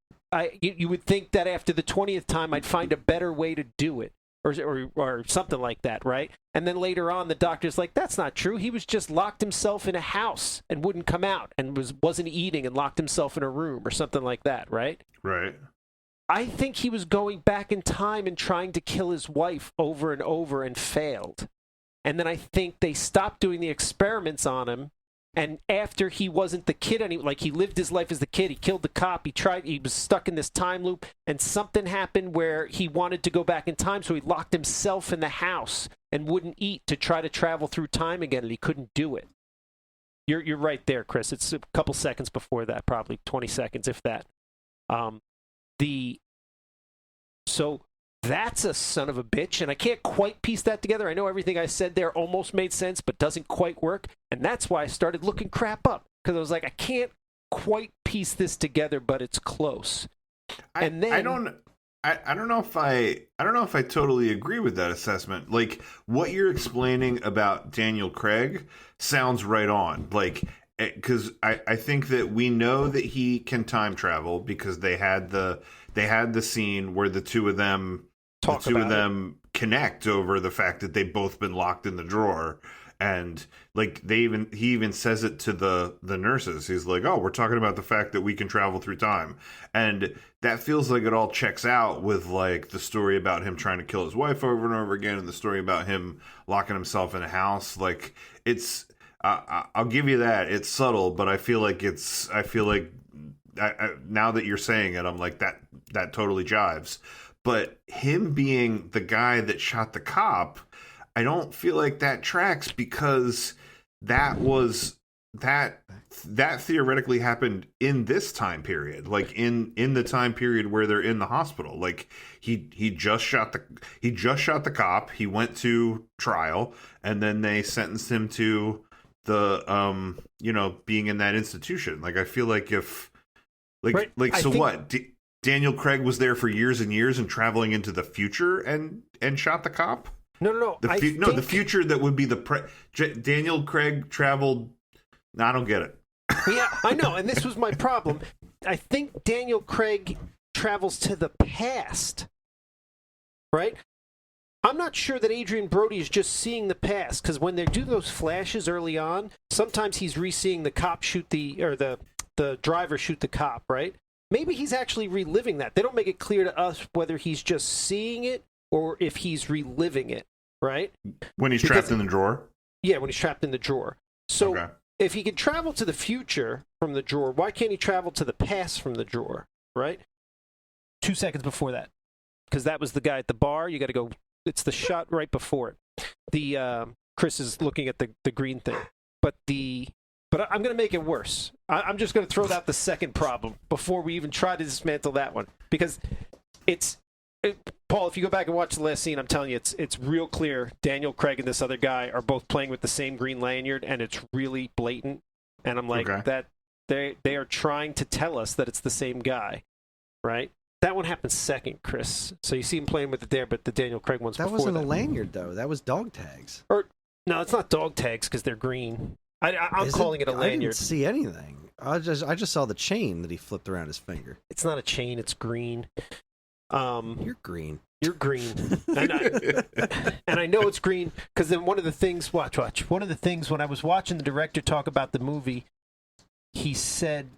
You would think that after the 20th time, I'd find a better way to do it. Or something like that, right? And then later on, the doctor's like, that's not true. He was just locked himself in a house and wouldn't come out and wasn't eating and locked himself in a room or something like that, right? Right. I think he was going back in time and trying to kill his wife over and over and failed. And then I think they stopped doing the experiments on him. And after he wasn't the kid anymore, like he lived his life as the kid, he killed the cop, he was stuck in this time loop, and something happened where he wanted to go back in time, so he locked himself in the house and wouldn't eat to try to travel through time again, and he couldn't do it. You're right there, Chris. It's a couple seconds before that, probably 20 seconds, if that. So that's a son of a bitch, and I can't quite piece that together. I know everything I said there almost made sense, but doesn't quite work, and that's why I started looking crap up, because I was like, I can't quite piece this together, but it's close. I don't I don't know if I totally agree with that assessment. Like what you're explaining about Daniel Craig sounds right on. Like because I think that we know that he can time travel because they had the scene where Talk the two of about it. them connect over the fact that they've both been locked in the drawer. And like he even says it to the nurses. He's like, "Oh, we're talking about the fact that we can travel through time," and that feels like it all checks out with like the story about him trying to kill his wife over and over again, and the story about him locking himself in a house. Like it's, I'll give you that. It's subtle, but I feel like now that you're saying it, I'm like that totally jives. But him being the guy that shot the cop, I don't feel like that tracks because that was that theoretically happened in this time period, like in the time period where they're in the hospital. Like he just shot the cop. He went to trial, and then they sentenced him to the being in that institution. Like I feel like if Right. so what? Daniel Craig was there for years and years and traveling into the future and shot the cop. No. The future that would be Daniel Craig traveled. No, I don't get it. Yeah, I know, and this was my problem. I think Daniel Craig travels to the past, right? I'm not sure that Adrian Brody is just seeing the past, because when they do those flashes early on, sometimes he's re-seeing the cop the driver shoot the cop, right? Maybe he's actually reliving that. They don't make it clear to us whether he's just seeing it or if he's reliving it, right? When he's trapped in the drawer? Yeah, when he's trapped in the drawer. So okay. If he can travel to the future from the drawer, why can't he travel to the past from the drawer, right? 2 seconds before that. Because that was the guy at the bar. You got to go. It's the shot right before it. Chris is looking at the green thing. But I'm going to make it worse. I'm just going to throw out the second problem before we even try to dismantle that one. Because Paul, if you go back and watch the last scene, I'm telling you, it's real clear. Daniel Craig and this other guy are both playing with the same green lanyard, and it's really blatant. And I'm like, that they are trying to tell us that it's the same guy, right? That one happens second, Chris. So you see him playing with it there, but the Daniel Craig one's before that. That wasn't a lanyard, though. That was dog tags. No, it's not dog tags because they're green. I'm calling it a lanyard. I didn't see anything. I just saw the chain that he flipped around his finger. It's not a chain. It's green. You're green. You're green. And I know it's green because then one of the things, watch. One of the things when I was watching the director talk about the movie, he said,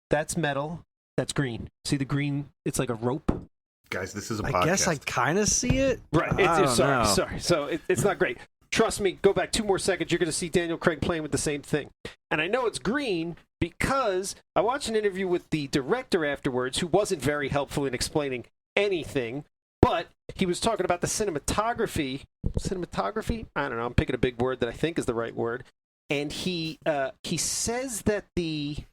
"That's metal. That's green. See the green? It's like a rope." Guys, this is a podcast. I guess I kind of see it. Right. Sorry. So it's not great. Trust me, go back 2 more seconds, you're going to see Daniel Craig playing with the same thing. And I know it's green because I watched an interview with the director afterwards who wasn't very helpful in explaining anything, but he was talking about the cinematography. Cinematography? I don't know, I'm picking a big word that I think is the right word. And he says that they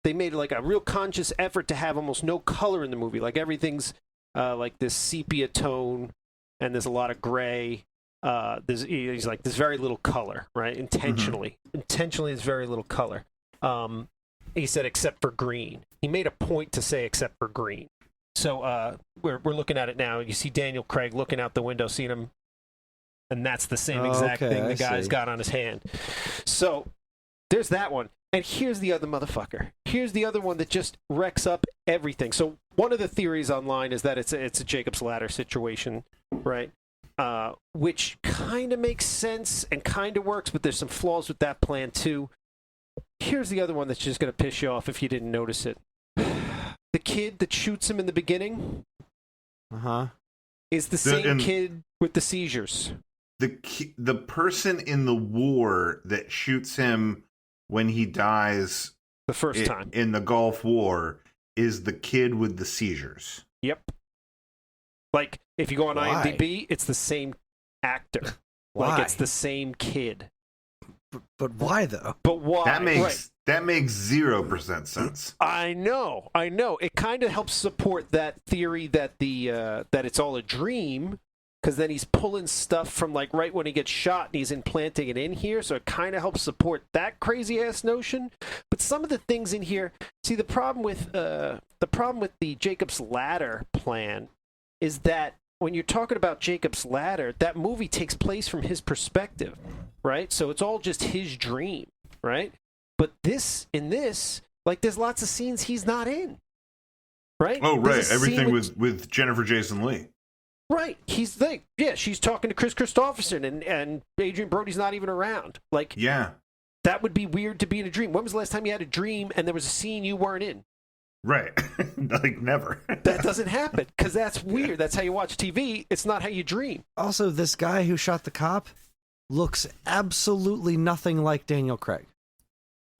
made like a real conscious effort to have almost no color in the movie. Like everything's like this sepia tone, and there's a lot of gray. He's like, there's very little color, right? Intentionally, there's very little color. He said, except for green. He made a point to say, except for green. So we're looking at it now. You see Daniel Craig looking out the window, seeing him, and that's the same exact thing the guy's got on his hand. So there's that one. And here's the other motherfucker. Here's the other one that just wrecks up everything. So one of the theories online is that it's a Jacob's Ladder situation, right? Which kind of makes sense and kind of works, but there's some flaws with that plan too. Here's the other one that's just going to piss you off if you didn't notice it. The kid that shoots him in the beginning is the same kid with the seizures. The person in the war that shoots him when he dies the first time in the Gulf War is the kid with the seizures. Yep. Like, if you go on IMDb, it's the same actor. Like, it's the same kid. But why, though? But why? That makes 0% sense. I know. It kind of helps support that theory that that it's all a dream, because then he's pulling stuff from, like, right when he gets shot, and he's implanting it in here, so it kind of helps support that crazy-ass notion. But some of the things in here... See, the problem with the Jacob's Ladder plan is that when you're talking about Jacob's Ladder, that movie takes place from his perspective, right? So it's all just his dream, right? But in this, like, there's lots of scenes he's not in, right? Oh, right. There's a Everything scene with Jennifer Jason Leigh. Right. He's like, yeah, she's talking to Chris Christopherson, and Adrian Brody's not even around. Like, Yeah. that would be weird to be in a dream. When was the last time you had a dream and there was a scene you weren't in? Right. Like, never. That doesn't happen, because that's weird. That's how you watch TV. It's not how you dream. Also, this guy who shot the cop looks absolutely nothing like Daniel Craig.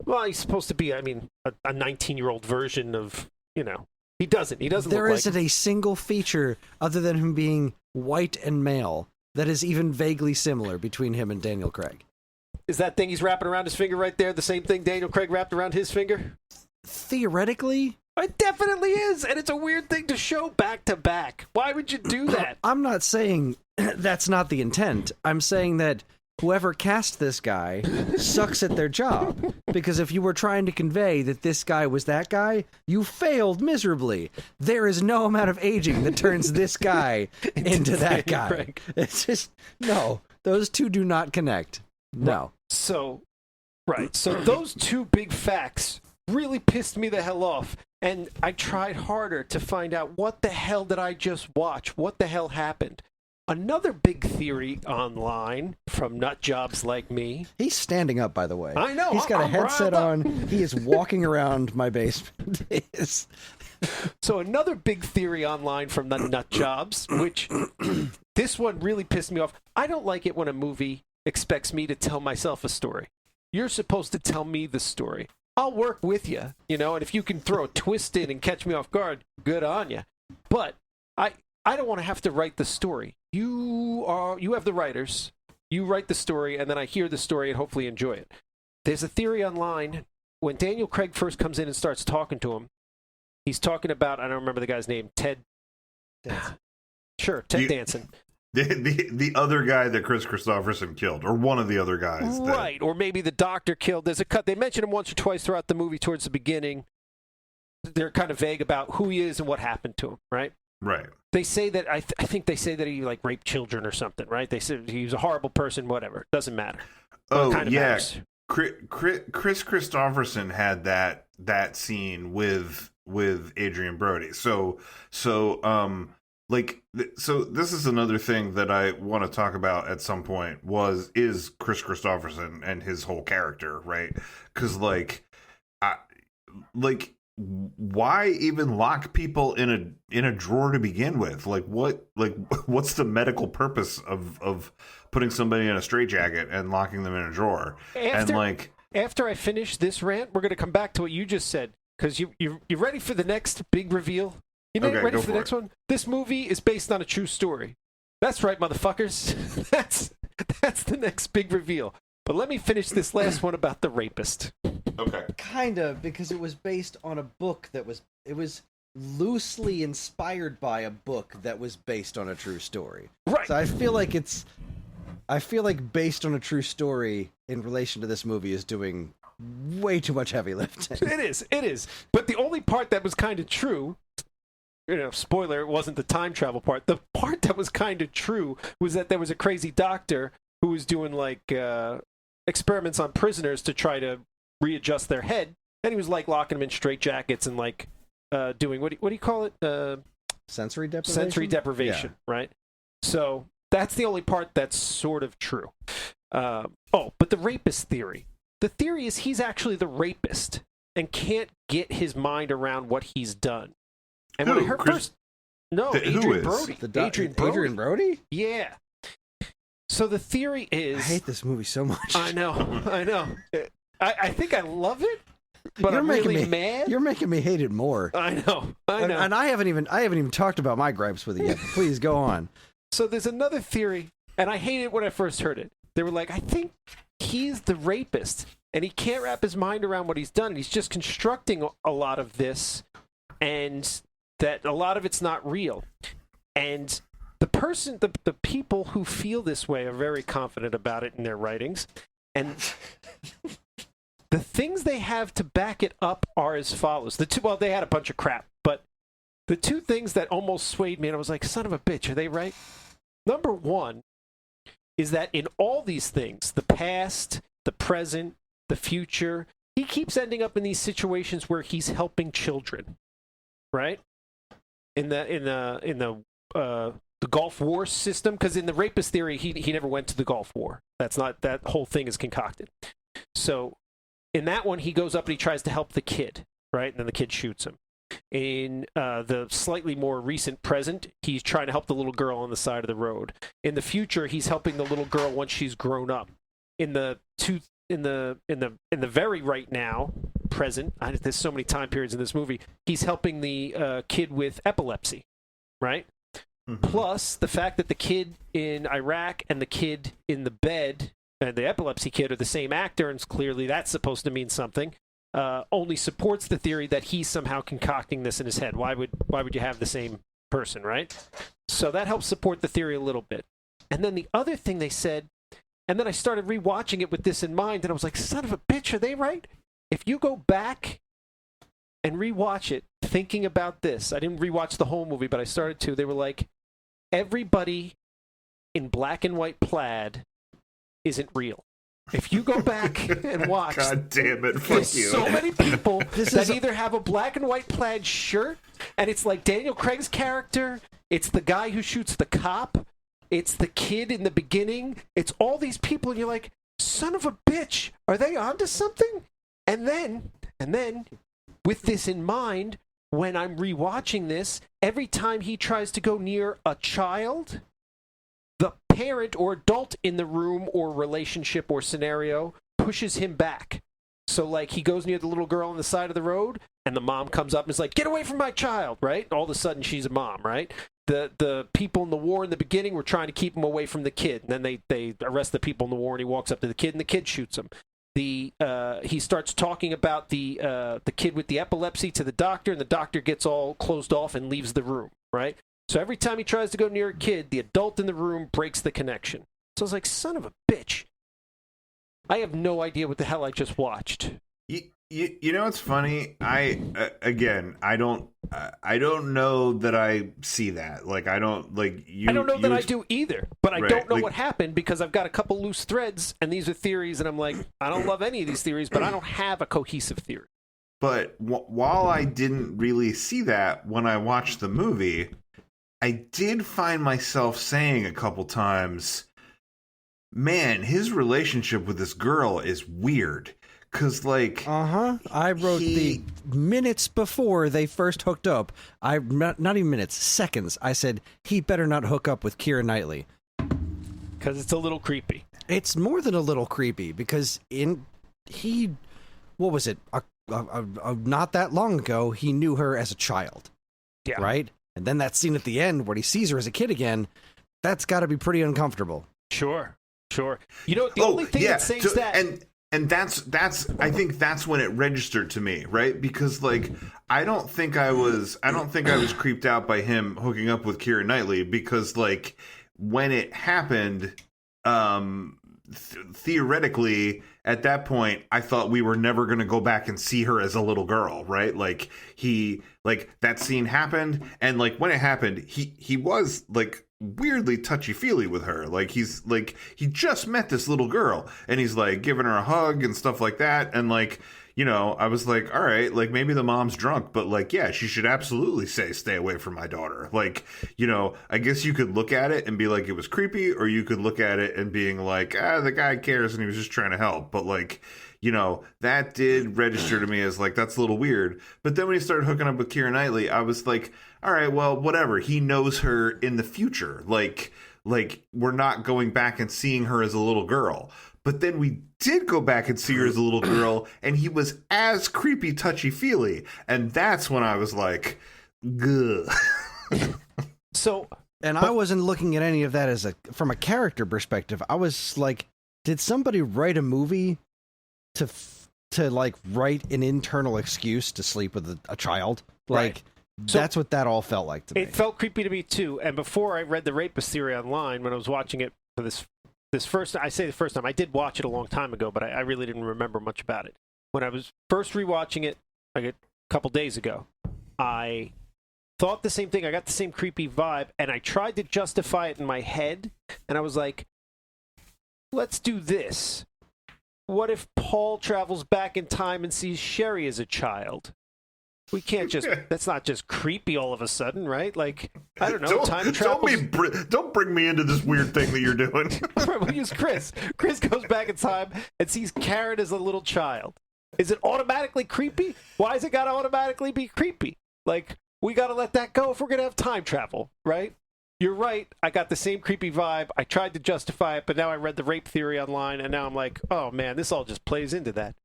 Well, he's supposed to be, I mean, a 19-year-old version of, he doesn't. He doesn't There look isn't a single feature other than him being white and male that is even vaguely similar between him and Daniel Craig. Is that thing he's wrapping around his finger right there the same thing Daniel Craig wrapped around his finger? Theoretically, It definitely is, and it's a weird thing to show back to back. Why would you do that? I'm not saying that's not the intent. I'm saying that whoever cast this guy sucks at their job. Because if you were trying to convey that this guy was that guy, you failed miserably. There is no amount of aging that turns this guy into that guy. Craig. It's just, no, those two do not connect. No. So those two big facts really pissed me the hell off. And I tried harder to find out, what the hell did I just watch? What the hell happened? Another big theory online from nut jobs like me. He's standing up, by the way. I know. He's got a I'm headset riled on. He is walking around my basement. So another big theory online from the nut jobs, which this one really pissed me off. I don't like it when a movie expects me to tell myself a story. You're supposed to tell me the story. I'll work with you, and if you can throw a twist in and catch me off guard, good on you. But I don't want to have to write the story. You have the writers. You write the story, and then I hear the story and hopefully enjoy it. There's a theory online, when Daniel Craig first comes in and starts talking to him, he's talking about, I don't remember the guy's name, Ted Danson. Sure, Ted Danson. The other guy that Chris Christopherson killed, or one of the other guys. Right, or maybe the doctor killed. There's a cut. They mention him once or twice throughout the movie towards the beginning. They're kind of vague about who he is and what happened to him, right? Right. They say that, I think they say that he, like, raped children or something, right? They said he was a horrible person, whatever. Doesn't matter. Oh, kind of yeah. matters. Chris Christopherson had that scene with Adrian Brody. So this is another thing that I want to talk about at some point is Chris Christopherson and his whole character, right? Because why even lock people in a drawer to begin with? What's the medical purpose of putting somebody in a straitjacket and locking them in a drawer? After I finish this rant, we're going to come back to what you just said, because you ready for the next big reveal? You Okay, ready go for the for next it. one? This movie is based on a true story. That's right, motherfuckers. That's the next big reveal. But let me finish this last one about the rapist. Okay. Kind of, because it was based on a book it was loosely inspired by a book that was based on a true story. Right. So I feel like based on a true story in relation to this movie is doing way too much heavy lifting. It is. But the only part that was kind of true, spoiler, it wasn't the time travel part. The part that was kind of true was that there was a crazy doctor who was doing, like, experiments on prisoners to try to readjust their head, and he was, like, locking them in straitjackets and, like, doing, what do you call it? Sensory deprivation? Sensory deprivation, right? So that's the only part that's sort of true. But the rapist theory. The theory is he's actually the rapist and can't get his mind around what he's done. And when I heard first... No, who Adrian is? Brody. Adrian Brody? Yeah. So the theory is... I hate this movie so much. I know. I think I love it, but I'm really mad. You're making me hate it more. I know. And I haven't even talked about my gripes with it yet. Please go on. So there's another theory, and I hated it when I first heard it. They were like, I think he's the rapist, and he can't wrap his mind around what he's done. He's just constructing a lot of this, and that a lot of it's not real. And the people who feel this way are very confident about it in their writings. And the things they have to back it up are as follows. They had a bunch of crap, but the two things that almost swayed me, and I was like, son of a bitch, are they right? Number one is that in all these things, the past, the present, the future, he keeps ending up in these situations where he's helping children, right? In the Gulf War system, because in the rapist theory, he never went to the Gulf War. That's not, that whole thing is concocted. So in that one, he goes up and he tries to help the kid, right? And then the kid shoots him. In the slightly more recent present, he's trying to help the little girl on the side of the road. In the future, he's helping the little girl once she's grown up. In the very right now present, there's so many time periods in this movie. He's helping the kid with epilepsy, right? Mm-hmm. Plus the fact that the kid in Iraq and the kid in the bed and the epilepsy kid are the same actor, and clearly that's supposed to mean something. Only supports the theory that he's somehow concocting this in his head. Why would you have the same person, right? So that helps support the theory a little bit. And then the other thing they said, and then I started rewatching it with this in mind, and I was like, son of a bitch, are they right? If you go back and rewatch it, thinking about this, I didn't rewatch the whole movie, but I started to. They were like, everybody in black and white plaid isn't real. If you go back and watch, God damn it, fuck there's you. so many people that either have a black and white plaid shirt, and it's like Daniel Craig's character, it's the guy who shoots the cop, it's the kid in the beginning, it's all these people, and you're like, son of a bitch, are they onto something? And then, with this in mind, when I'm rewatching this, every time he tries to go near a child, the parent or adult in the room or relationship or scenario pushes him back. So, like, he goes near the little girl on the side of the road, and the mom comes up and is like, get away from my child, right? All of a sudden, she's a mom, right? The people in the war in the beginning were trying to keep him away from the kid, and then they arrest the people in the war, and he walks up to the kid, and the kid shoots him. He starts talking about the kid with the epilepsy to the doctor, and the doctor gets all closed off and leaves the room, right? So every time he tries to go near a kid, the adult in the room breaks the connection. So I was like, son of a bitch. I have no idea what the hell I just watched. You know what's funny? I don't know that I see that. Like, I don't know that I do either, but I right, don't know what happened because I've got a couple loose threads, and these are theories, and I'm like, I don't love any of these theories, but I don't have a cohesive theory. But while I didn't really see that when I watched the movie, I did find myself saying a couple times, man, his relationship with this girl is weird. Because, like... I wrote the minutes before they first hooked up. Not even minutes, seconds. I said, he better not hook up with Keira Knightley. Because it's a little creepy. It's more than a little creepy, because what was it? Not that long ago, he knew her as a child. Yeah. Right? And then that scene at the end where he sees her as a kid again, that's got to be pretty uncomfortable. Sure. You know, the only thing that saves that... And that's I think that's when it registered to me, right? Because, like, I don't think I was creeped out by him hooking up with Keira Knightley, because, like, when it happened, theoretically at that point I thought we were never going to go back and see her as a little girl, right? Like, that scene happened, and, like, when it happened, he was, like, weirdly touchy-feely with her. Like, he's like, he just met this little girl, and he's like giving her a hug and stuff like that, and, like, you know, I was like, all right, like, maybe the mom's drunk, but, like, yeah, she should absolutely stay away from my daughter. Like, you know, I guess you could look at it and be like, it was creepy, or you could look at it and being like, the guy cares and he was just trying to help. But, like, you know, that did register to me as, like, that's a little weird. But then when he started hooking up with Keira Knightley, I was like, all right, well, whatever. He knows her in the future. Like we're not going back and seeing her as a little girl. But then we did go back and see her as a little girl, and he was as creepy, touchy-feely. And that's when I was like, gugh. I wasn't looking at any of that from a character perspective. I was like, did somebody write a movie to like write an internal excuse to sleep with a child? Like, right. That's what that all felt like to me. It felt creepy to me too. And before I read the rapist theory online, when I was watching it for this first, I say the first time, I did watch it a long time ago, but I really didn't remember much about it. When I was first rewatching it, like a couple days ago, I thought the same thing. I got the same creepy vibe, and I tried to justify it in my head, and I was like, let's do this. What if Paul travels back in time and sees Sherry as a child? We can't just, that's not just creepy all of a sudden, right? Like, I don't know, time travel. Don't bring me into this weird thing that you're doing. We'll use Chris. Chris goes back in time and sees Karen as a little child. Is it automatically creepy? Why is it got to automatically be creepy? Like, we got to let that go if we're going to have time travel, right? You're right. I got the same creepy vibe. I tried to justify it, but now I read the rape theory online, and now I'm like, oh, man, this all just plays into that.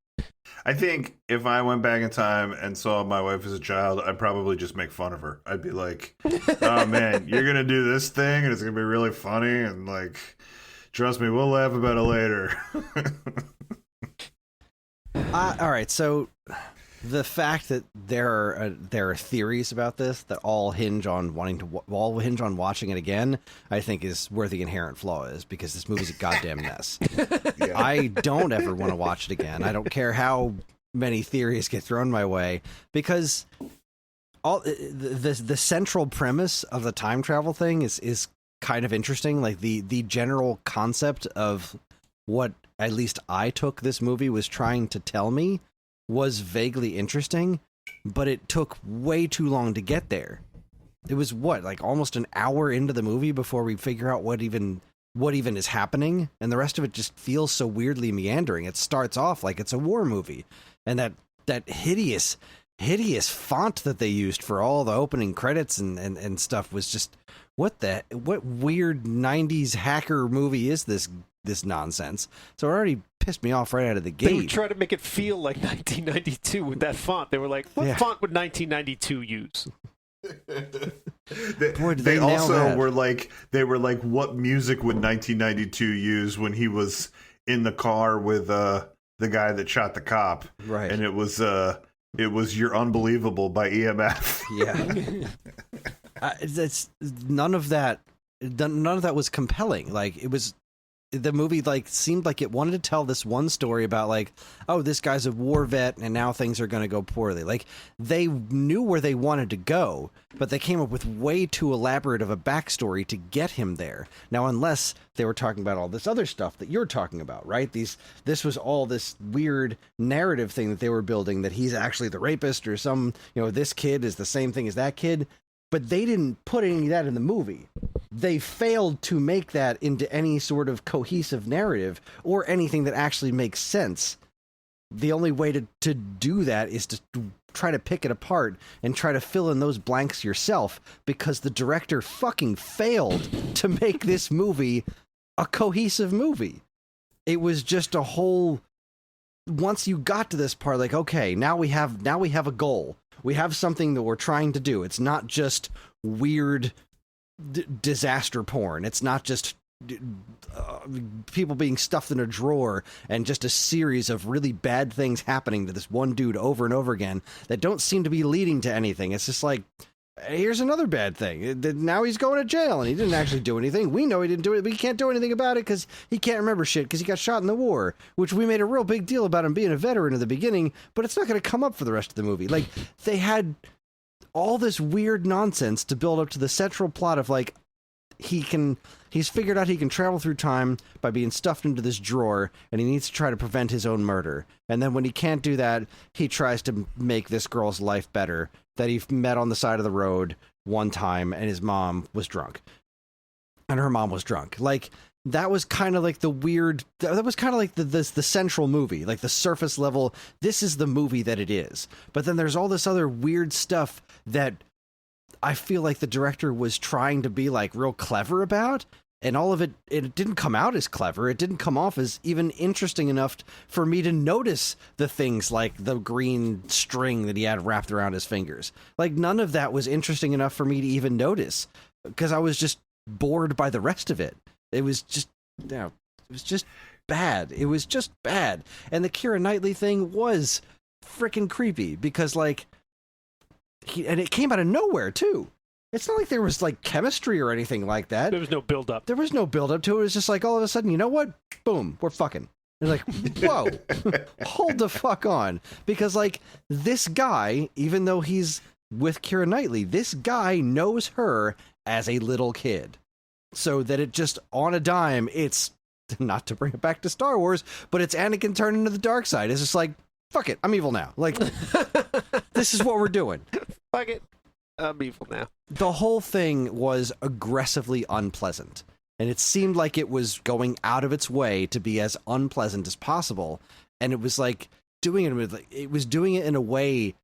I think if I went back in time and saw my wife as a child, I'd probably just make fun of her. I'd be like, oh, man, you're going to do this thing, and it's going to be really funny, and, like, trust me, we'll laugh about it later. All right, so the fact that there are theories about this that all hinge on watching it again, I think is where the inherent flaw is, because this movie's a goddamn mess. Yeah. I don't ever want to watch it again. I don't care how many theories get thrown my way, because all the central premise of the time travel thing is kind of interesting. Like the general concept of what at least I took this movie was trying to tell me was vaguely interesting, but it took way too long to get there. It was like almost an hour into the movie before we figure out what even is happening, and the rest of it just feels so weirdly meandering. It starts off like it's a war movie, and that hideous font that they used for all the opening credits and stuff was just what weird 90s hacker movie is this nonsense? So it already pissed me off right out of the gate. They were trying to make it feel like 1992 with that font. They were like, what font would 1992 use? They also were like, what music would 1992 use when he was in the car with the guy that shot the cop? Right. And it was You're Unbelievable by EMF. Yeah. It's none of that was compelling. Like, it was, the movie like seemed like it wanted to tell this one story about like, oh, this guy's a war vet and now things are going to go poorly. Like, they knew where they wanted to go, but they came up with way too elaborate of a backstory to get him there. Now, unless they were talking about all this other stuff that you're talking about, right? This was all this weird narrative thing that they were building, that he's actually the rapist, or some, this kid is the same thing as that kid. But they didn't put any of that in the movie. They failed to make that into any sort of cohesive narrative or anything that actually makes sense. The only way to do that is to try to pick it apart and try to fill in those blanks yourself, because the director fucking failed to make this movie a cohesive movie. It was just a whole... Once you got to this part, like, okay, now we have a goal. We have something that we're trying to do. It's not just weird disaster porn. It's not just people being stuffed in a drawer and just a series of really bad things happening to this one dude over and over again that don't seem to be leading to anything. It's just like, here's another bad thing. Now he's going to jail and he didn't actually do anything. We know he didn't do it, but he can't do anything about it because he can't remember shit because he got shot in the war, which we made a real big deal about him being a veteran at the beginning, but it's not going to come up for the rest of the movie. Like, they had all this weird nonsense to build up to the central plot of like, he's figured out he can travel through time by being stuffed into this drawer, and he needs to try to prevent his own murder. And then when he can't do that, he tries to make this girl's life better that he met on the side of the road one time, and his mom was drunk. And her mom was drunk. Like, that was kind of like the weird... That was kind of like the central movie, like the surface level, this is the movie that it is. But then there's all this other weird stuff that I feel like the director was trying to be like real clever about, and all of it didn't come out as clever. It didn't come off as even interesting enough for me to notice the things like the green string that he had wrapped around his fingers. Like, none of that was interesting enough for me to even notice, because I was just bored by the rest of it. It was just, it was just bad. It was just bad. And the Keira Knightley thing was freaking creepy, because like, and it came out of nowhere too. It's not like there was like chemistry or anything like that. There was no build up. There was no build up to it. It was just like, all of a sudden, you know what? Boom, we're fucking. And like, whoa, hold the fuck on. Because like, this guy, even though he's with Keira Knightley, this guy knows her as a little kid. So that it just, on a dime, it's, not to bring it back to Star Wars, but it's Anakin turning to the dark side. It's just like, fuck it, I'm evil now. Like, this is what we're doing. Fuck it, I'm evil now. The whole thing was aggressively unpleasant. And it seemed like it was going out of its way to be as unpleasant as possible. And it was like doing it in a way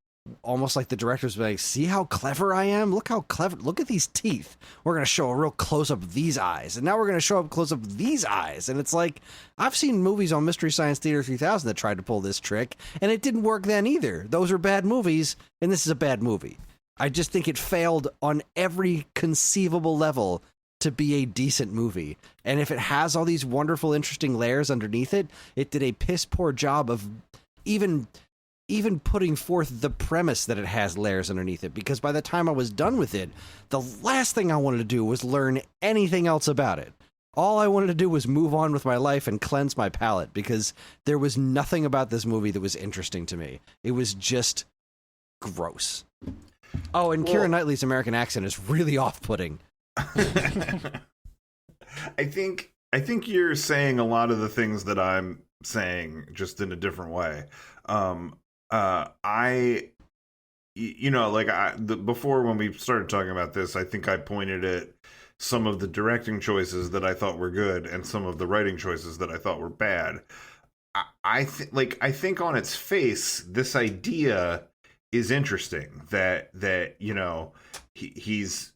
almost like the director's like, see how clever I am? Look how clever. Look at these teeth. We're going to show a real close-up of these eyes. And now we're going to show up close-up of these eyes. And it's like, I've seen movies on Mystery Science Theater 3000 that tried to pull this trick, and it didn't work then either. Those are bad movies, and this is a bad movie. I just think it failed on every conceivable level to be a decent movie. And if it has all these wonderful, interesting layers underneath it, it did a piss-poor job of even putting forth the premise that it has layers underneath it, because by the time I was done with it, the last thing I wanted to do was learn anything else about it. All I wanted to do was move on with my life and cleanse my palate, because there was nothing about this movie that was interesting to me. It was just gross. Oh, and Keira Knightley's American accent is really off-putting. I think you're saying a lot of the things that I'm saying, just in a different way. Before, when we started talking about this, I think I pointed at some of the directing choices that I thought were good and some of the writing choices that I thought were bad. I think on its face, this idea is interesting that he's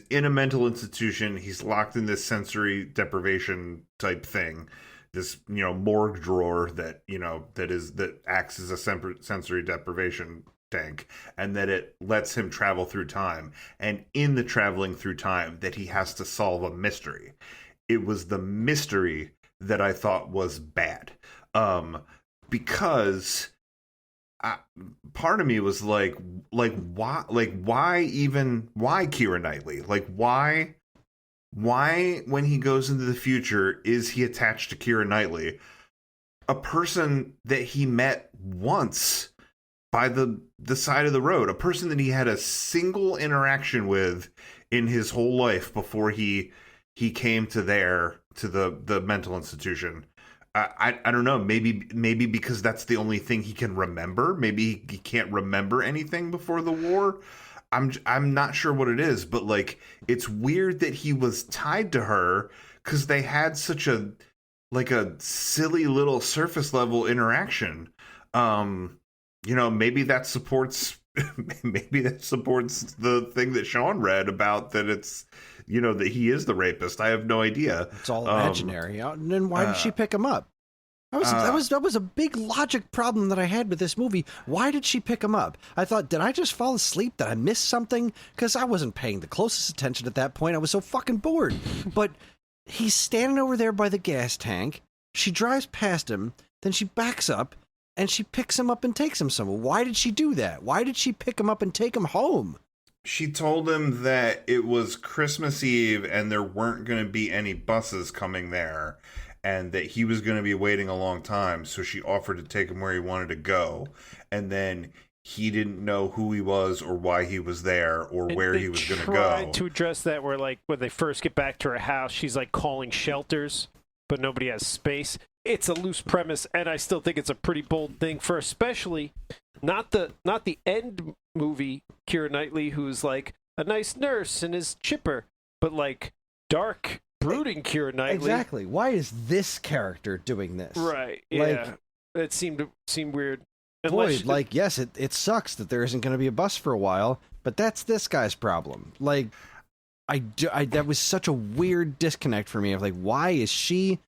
in a mental institution, he's locked in this sensory deprivation type thing. This, morgue drawer that acts as a sensory deprivation tank, and that it lets him travel through time. And in the traveling through time, that he has to solve a mystery. It was the mystery that I thought was bad, because part of me was like why Keira Knightley? Like, why, when he goes into the future, is he attached to Keira Knightley, a person that he met once by the side of the road, a person that he had a single interaction with in his whole life before he came to the mental institution? I don't know. Maybe because that's the only thing he can remember. Maybe he can't remember anything before the war. I'm not sure what it is, but like, it's weird that he was tied to her, because they had such a silly little surface level interaction. Maybe that supports the thing that Sean read about that it's, that he is the rapist. I have no idea. It's all imaginary. And then why did she pick him up? That was a big logic problem that I had with this movie. Why did she pick him up? I thought, did I just fall asleep? Did I miss something? Because I wasn't paying the closest attention at that point. I was so fucking bored. But he's standing over there by the gas tank. She drives past him. Then she backs up, and she picks him up and takes him somewhere. Why did she do that? Why did she pick him up and take him home? She told him that it was Christmas Eve and there weren't going to be any buses coming there, and that he was going to be waiting a long time, so she offered to take him where he wanted to go. And then he didn't know who he was or why he was there or where he was going to go. They tried to address that where, like, when they first get back to her house, she's, like, calling shelters, but nobody has space. It's a loose premise, and I still think it's a pretty bold thing for especially not the end movie Keira Knightley, who's, like, a nice nurse and is chipper, but, like, dark, brooding Keira Knightley. Exactly. Why is this character doing this? Right. Yeah. It seemed weird. Boyd, yes, it sucks that there isn't going to be a bus for a while, but that's this guy's problem. Like, that was such a weird disconnect for me of, like, why is she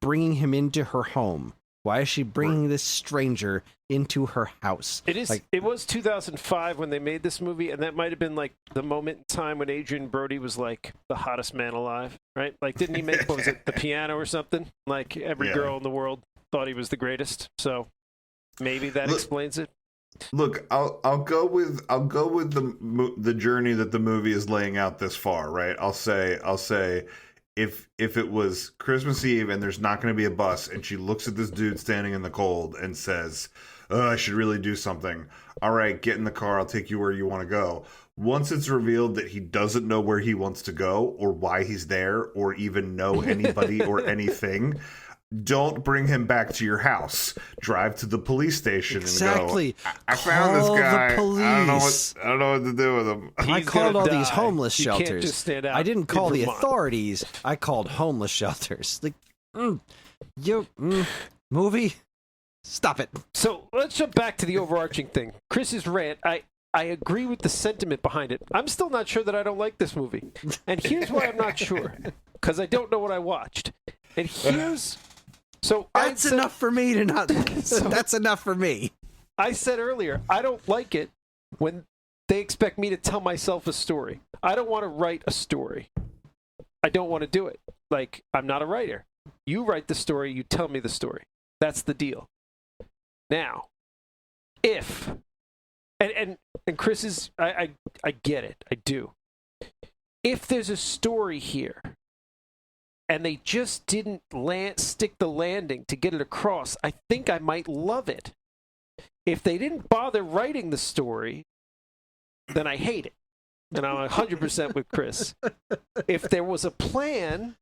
bringing him into her home? Why is she bringing this stranger into her house? It was 2005 when they made this movie, and that might have been like the moment in time when Adrian Brody was like the hottest man alive, right? Like, didn't he make, what was it, The Piano or something? Like, every girl in the world thought he was the greatest. So maybe that explains it. Look, I'll go with the journey that the movie is laying out this far, right? I'll say if it was Christmas Eve and there's not going to be a bus, and she looks at this dude standing in the cold and says, "Oh, I should really do something. All right, get in the car. I'll take you where you want to go." Once it's revealed that he doesn't know where he wants to go or why he's there or even know anybody or anything, don't bring him back to your house. Drive to the police station Exactly. and go, I found this Call the guy. I police. don't know what to do with him. I He's called all gonna these die. homeless You shelters. can't just stand out I didn't call in the Vermont. authorities. I called homeless shelters. Like, movie? Stop it. So let's jump back to the overarching thing. Chris's rant, I agree with the sentiment behind it. I'm still not sure that I don't like this movie. And here's why I'm not sure. Because I don't know what I watched. And here's... So That's enough for me to not... That's enough for me. I said earlier, I don't like it when they expect me to tell myself a story. I don't want to write a story. I don't want to do it. Like, I'm not a writer. You write the story, you tell me the story. That's the deal. Now, if... And Chris is... I get it. I do. If there's a story here, and they just didn't stick the landing to get it across, I think I might love it. If they didn't bother writing the story, then I hate it. And I'm 100% with Chris. If there was a plan,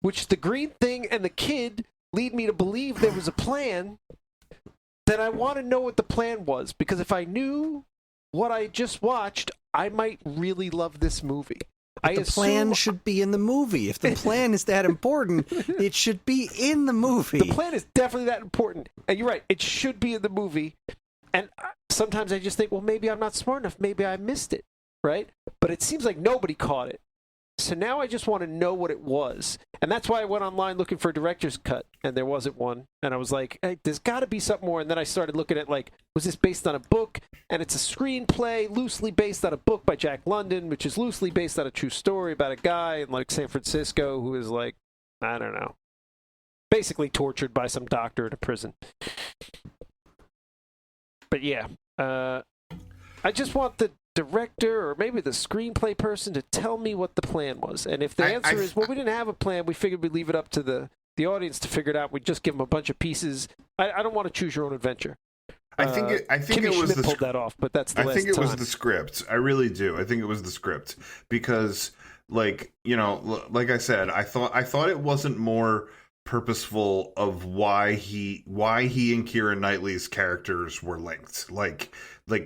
which the green thing and the kid lead me to believe there was a plan, then I want to know what the plan was. Because if I knew what I just watched, I might really love this movie. But the plan should be in the movie. If the plan is that important, it should be in the movie. The plan is definitely that important. And you're right, it should be in the movie. And sometimes I just think, well, maybe I'm not smart enough. Maybe I missed it, right? But it seems like nobody caught it. So now I just want to know what it was. And that's why I went online looking for a director's cut, and there wasn't one. And I was like, hey, there's got to be something more. And then I started looking at, like, was this based on a book? And it's a screenplay loosely based on a book by Jack London, which is loosely based on a true story about a guy in, like, San Francisco who is, like, I don't know, basically tortured by some doctor in a prison. But yeah, I just want the director or maybe the screenplay person to tell me what the plan was. And if the answer is, well, we didn't have a plan, we figured we'd leave it up to the audience to figure it out. We'd just give them a bunch of pieces. I don't want to choose your own adventure. I think Kimmy it was Schmidt pulled that off, but that's the last I think it was time. the script. I really do. I think it was the script because, like, you know, like I said, I thought it wasn't more purposeful of why he and Keira Knightley's characters were linked. Like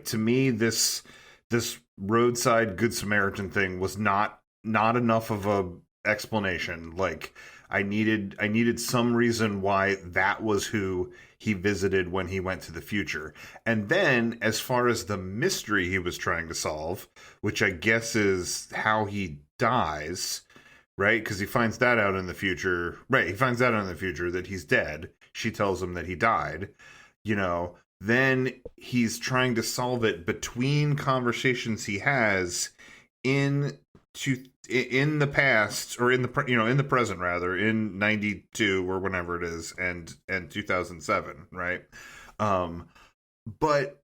to me, this roadside Good Samaritan thing was not enough of a explanation. Like, I needed some reason why that was who he visited when he went to the future. And then, as far as the mystery he was trying to solve, which I guess is how he dies, right? Because he finds that out in the future. Right, he finds out in the future that he's dead. She tells him that he died. You know, then he's trying to solve it between conversations he has in the past, or in the present rather, in 92 or whenever it is, and 2007, right? But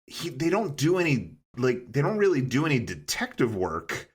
they don't really do any detective work.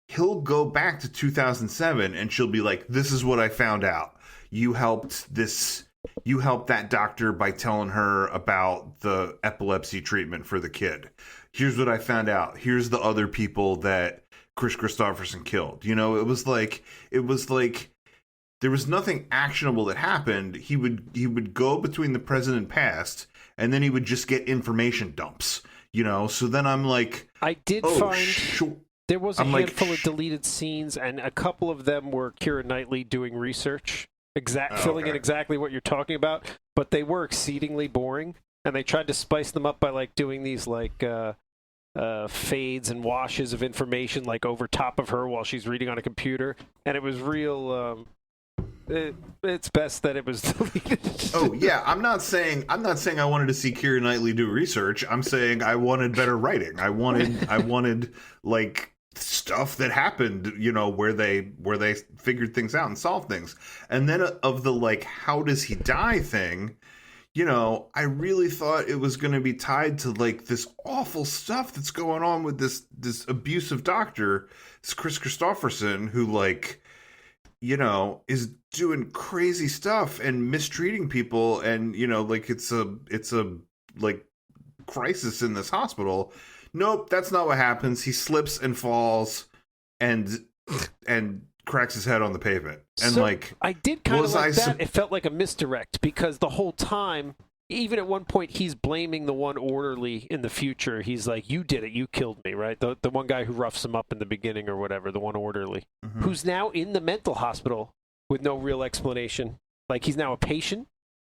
He'll go back to 2007 and she'll be like, this is what I found out. You helped that doctor by telling her about the epilepsy treatment for the kid. Here's what I found out. Here's the other people that Chris Christopherson killed. You know, it was like there was nothing actionable that happened. He would go between the present and past, and then he would just get information dumps. You know, so then I'm like, I did find there was a handful of deleted scenes, and a couple of them were Keira Knightley doing research, filling in exactly what you're talking about. But they were exceedingly boring, and they tried to spice them up by like doing these like fades and washes of information like over top of her while she's reading on a computer, and it was real. It's best that it was deleted. Oh yeah, I'm not saying I wanted to see Keira Knightley do research. I'm saying I wanted better writing. I wanted like stuff that happened, you know, where they figured things out and solved things. And then of the like, how does he die thing? You know, I really thought it was going to be tied to like this awful stuff that's going on with this abusive doctor, this Chris Christopherson, who like is doing crazy stuff and mistreating people, and like it's a like crisis in this hospital. Nope, that's not what happens. He slips and falls and cracks his head on the pavement. And So, like, I did kind of was like I that. sup- It felt like a misdirect because the whole time, even at one point, he's blaming the one orderly in the future. He's like, "You did it. You killed me." Right? The one guy who roughs him up in the beginning or whatever. The one orderly Mhm. who's now in the mental hospital with no real explanation. Like he's now a patient.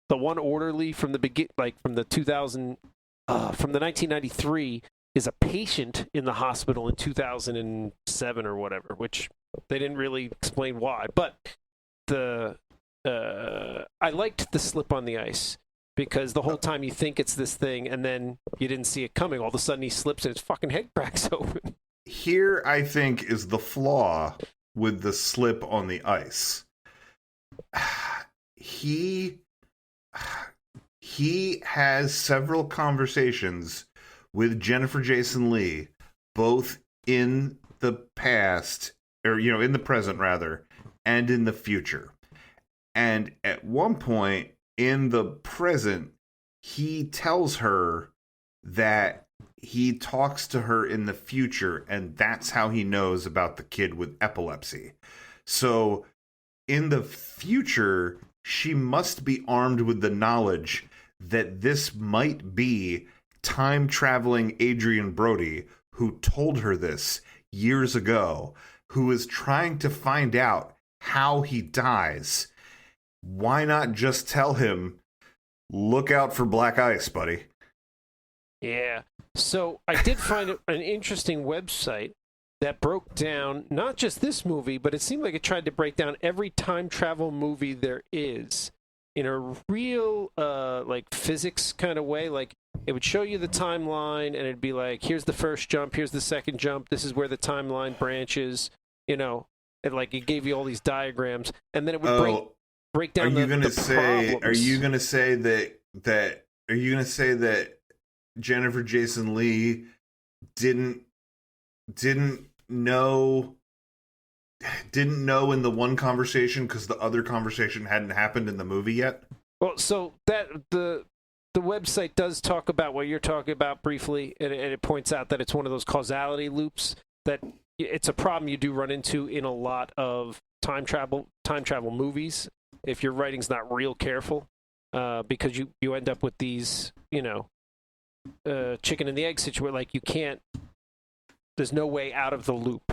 The one orderly from the from the 2000, from the 1993 is a patient in the hospital in 2007 or whatever, which they didn't really explain why. But I liked the slip on the ice because the whole time you think it's this thing and then you didn't see it coming. All of a sudden he slips and his fucking head cracks open. Here, I think, is the flaw with the slip on the ice. He has several conversations with Jennifer Jason Leigh, both in the past, or in the present rather, and in the future. And at one point in the present, he tells her that he talks to her in the future, and that's how he knows about the kid with epilepsy. So in the future, she must be armed with the knowledge that this might be time-traveling Adrian Brody, who told her this years ago, who is trying to find out how he dies. Why not just tell him, look out for black ice, buddy? Yeah. So I did find an interesting website that broke down not just this movie, but it seemed like it tried to break down every time travel movie there is in a real like physics kind of way. Like it would show you the timeline and it'd be like, here's the first jump, here's the second jump, this is where the timeline branches, and like it gave you all these diagrams, and then it would break down the problems. Are you gonna say that Jennifer Jason Leigh didn't know in the one conversation because the other conversation hadn't happened in the movie yet? Well, so that the website does talk about what you're talking about briefly, and it points out that it's one of those causality loops that it's a problem you do run into in a lot of time travel movies if your writing's not real careful, because you end up with these chicken and the egg situation. Like there's no way out of the loop.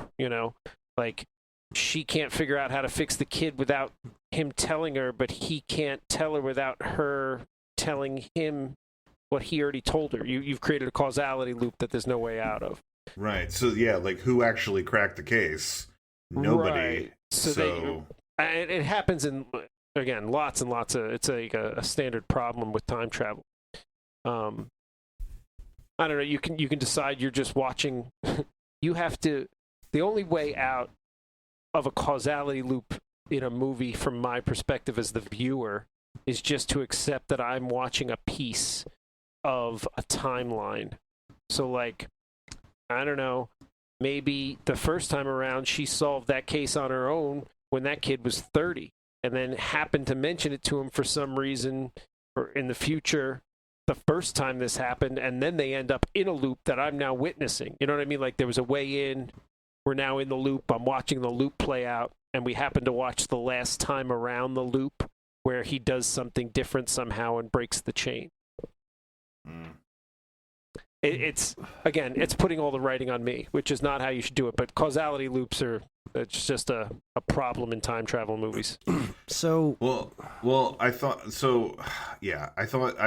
Like she can't figure out how to fix the kid without him telling her, but he can't tell her without her telling him what he already told her. You've created a causality loop that there's no way out of. Right. So yeah, like who actually cracked the case? Nobody. Right. So it happens in, again, lots and lots of. It's like a standard problem with time travel. I don't know. You can decide you're just watching. You have to. The only way out of a causality loop in a movie, from my perspective as the viewer, is just to accept that I'm watching a piece of a timeline. So, like, I don't know, maybe the first time around she solved that case on her own when that kid was 30, and then happened to mention it to him for some reason, or in the future, the first time this happened, and then they end up in a loop that I'm now witnessing. You know what I mean? Like, there was a way in, we're now in the loop, I'm watching the loop play out, and we happen to watch the last time around the loop where he does something different somehow and breaks the chain. It's putting all the writing on me, which is not how you should do it. But causality loops it's just a problem in time travel movies. So I thought so. Yeah, I thought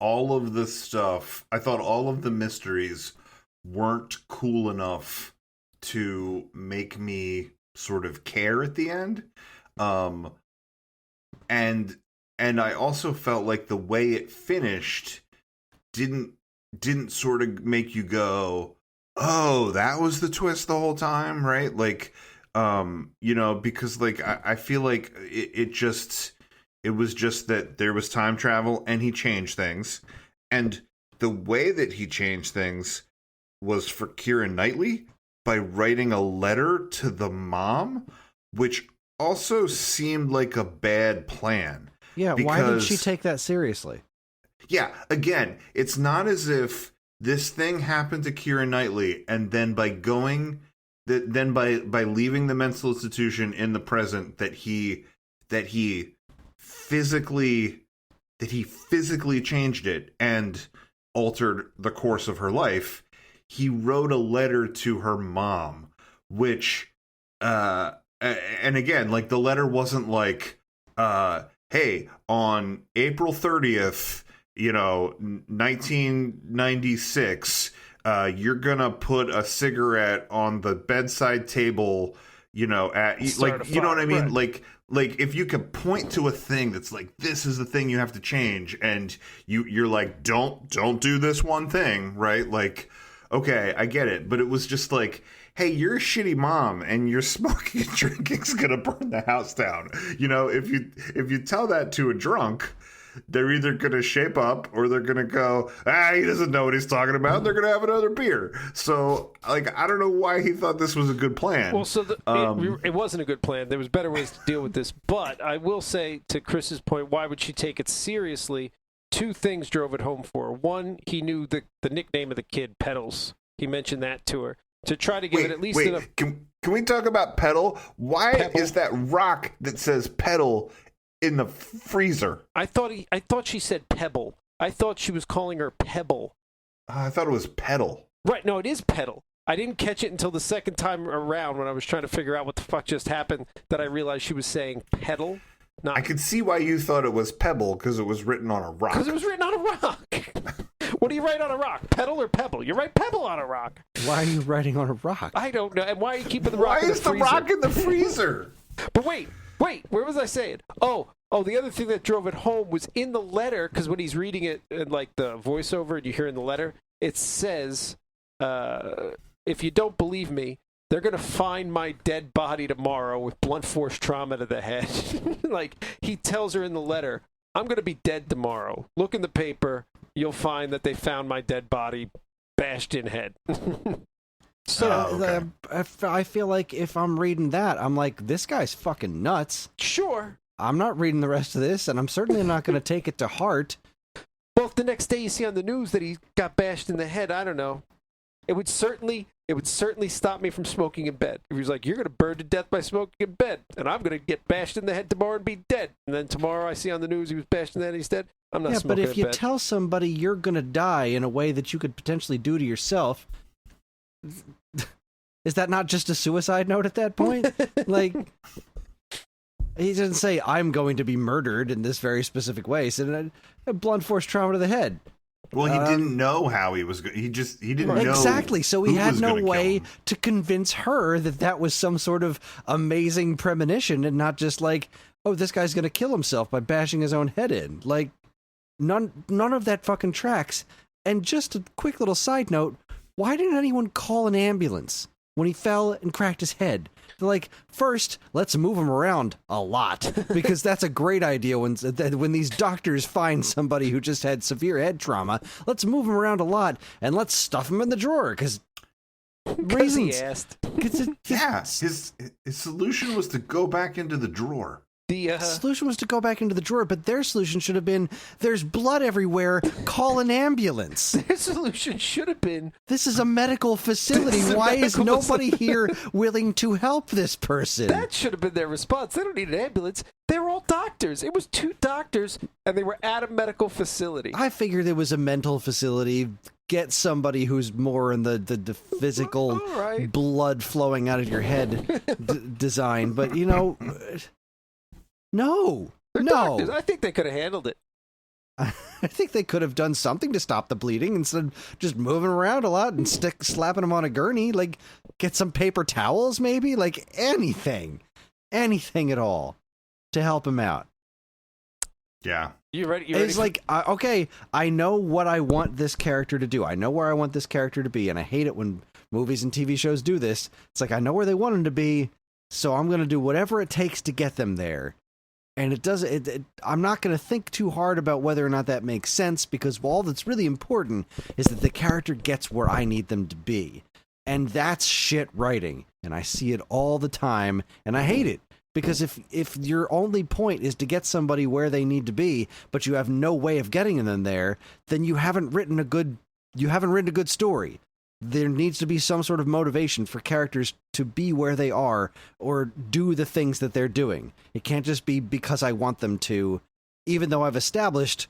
all of the stuff. I thought all of the mysteries weren't cool enough to make me sort of care at the end. And I also felt like the way it finished didn't sort of make you go, oh, that was the twist the whole time, right? Like, because like I feel like it was just that there was time travel and he changed things, and the way that he changed things was for Keira Knightley by writing a letter to the mom which also seemed like a bad plan. Yeah, why did she because- take that seriously? Yeah, again, it's not as if this thing happened to Keira Knightley, and then by leaving the mental institution in the present, that he physically changed it and altered the course of her life. He wrote a letter to her mom, which and again, like, the letter wasn't like, hey, on April 30th, 1996, you're gonna put a cigarette on the bedside table, at Start like, a you know what I fire, mean? right. Like if you could point to a thing that's like, this is the thing you have to change, and you're like, don't do this one thing, right? Like, okay, I get it, but it was just like, hey, you're a shitty mom, and your smoking and drinking's gonna burn the house down. If you tell that to a drunk, they're either gonna shape up or they're gonna go, he doesn't know what he's talking about. And they're gonna have another beer. So, like, I don't know why he thought this was a good plan. Well, so it wasn't a good plan. There was better ways to deal with this. But I will say, to Chris's point, why would she take it seriously? Two things drove it home for her. One, he knew the nickname of the kid, Pedals. He mentioned that to her. To try to give it at least enough. Can we talk about Pedal? Why Pebble. is that rock that says Pedal in the freezer? I thought she said Pebble. I thought she was calling her Pebble. I thought it was Pedal. Right, no, it is Pedal. I didn't catch it until the second time around when I was trying to figure out what the fuck just happened, that I realized she was saying pedal. I could see why you thought it was Pebble, because it was written on a rock. Because it was written on a rock. What do you write on a rock? Pedal or pebble? You write pebble on a rock. Why are you writing on a rock? I don't know. And why are you keeping the Why rock in the is the freezer? rock in the freezer? But wait, where was I saying? Oh, the other thing that drove it home was in the letter, because when he's reading it in, like, the voiceover and you hear in the letter, it says, if you don't believe me, they're going to find my dead body tomorrow with blunt force trauma to the head. Like, he tells her in the letter, I'm going to be dead tomorrow. Look in the paper. You'll find that they found my dead body bashed in head. So okay. I feel like if I'm reading that, I'm like, this guy's fucking nuts. sure. I'm not reading the rest of this, and I'm certainly not going to take it to heart. Well, if the next day you see on the news that he got bashed in the head, I don't know. It would certainly stop me from smoking in bed. If he was like, you're going to burn to death by smoking in bed, and I'm going to get bashed in the head tomorrow and be dead. And then tomorrow I see on the news he was bashed in the head and he's dead. I'm not smoking but if in you bed. tell somebody you're going to die in a way that you could potentially do to yourself, is that not just a suicide note at that point? Like, he doesn't say, I'm going to be murdered in this very specific way. He said, a blunt force trauma to the head. Well, he didn't know how he was. He didn't know Exactly. So he who had was no gonna kill way him. to convince her that that was some sort of amazing premonition, and not just like, oh, this guy's going to kill himself by bashing his own head in. Like, none of that fucking tracks. And just a quick little side note, why didn't anyone call an ambulance when he fell and cracked his head? They're like, first, let's move him around a lot, because that's a great idea when these doctors find somebody who just had severe head trauma. Let's move him around a lot, and let's stuff him in the drawer, because He asked. Yeah, his solution was to go back into the drawer. The solution was to go back into the drawer, but their solution should have been, there's blood everywhere, call an ambulance. Their solution should have been, This is a medical facility. This is a Why is medical nobody here willing to help this person? that should have been their response. They don't need an ambulance. They were all doctors. It was two doctors, and they were at a medical facility. I figured it was a mental facility. Get somebody who's more in the physical All right. blood flowing out of your head design. But, you know, no. They're No. doctors. I think they could have handled it. I think they could have done something to stop the bleeding instead of just moving around a lot and slapping him on a gurney. Like, get some paper towels, maybe? Like, anything at all to help him out. Yeah. You ready? It's like, okay, I know what I want this character to do. I know where I want this character to be, and I hate it when movies and TV shows do this. It's like, I know where they want him to be, so I'm going to do whatever it takes to get them there. And I'm not going to think too hard about whether or not that makes sense, because all that's really important is that the character gets where I need them to be. And that's shit writing. And I see it all the time, and I hate it. Because if your only point is to get somebody where they need to be, but you have no way of getting them there, then you haven't written a good story. There needs to be some sort of motivation for characters to be where they are or do the things that they're doing. It can't just be because I want them to, even though I've established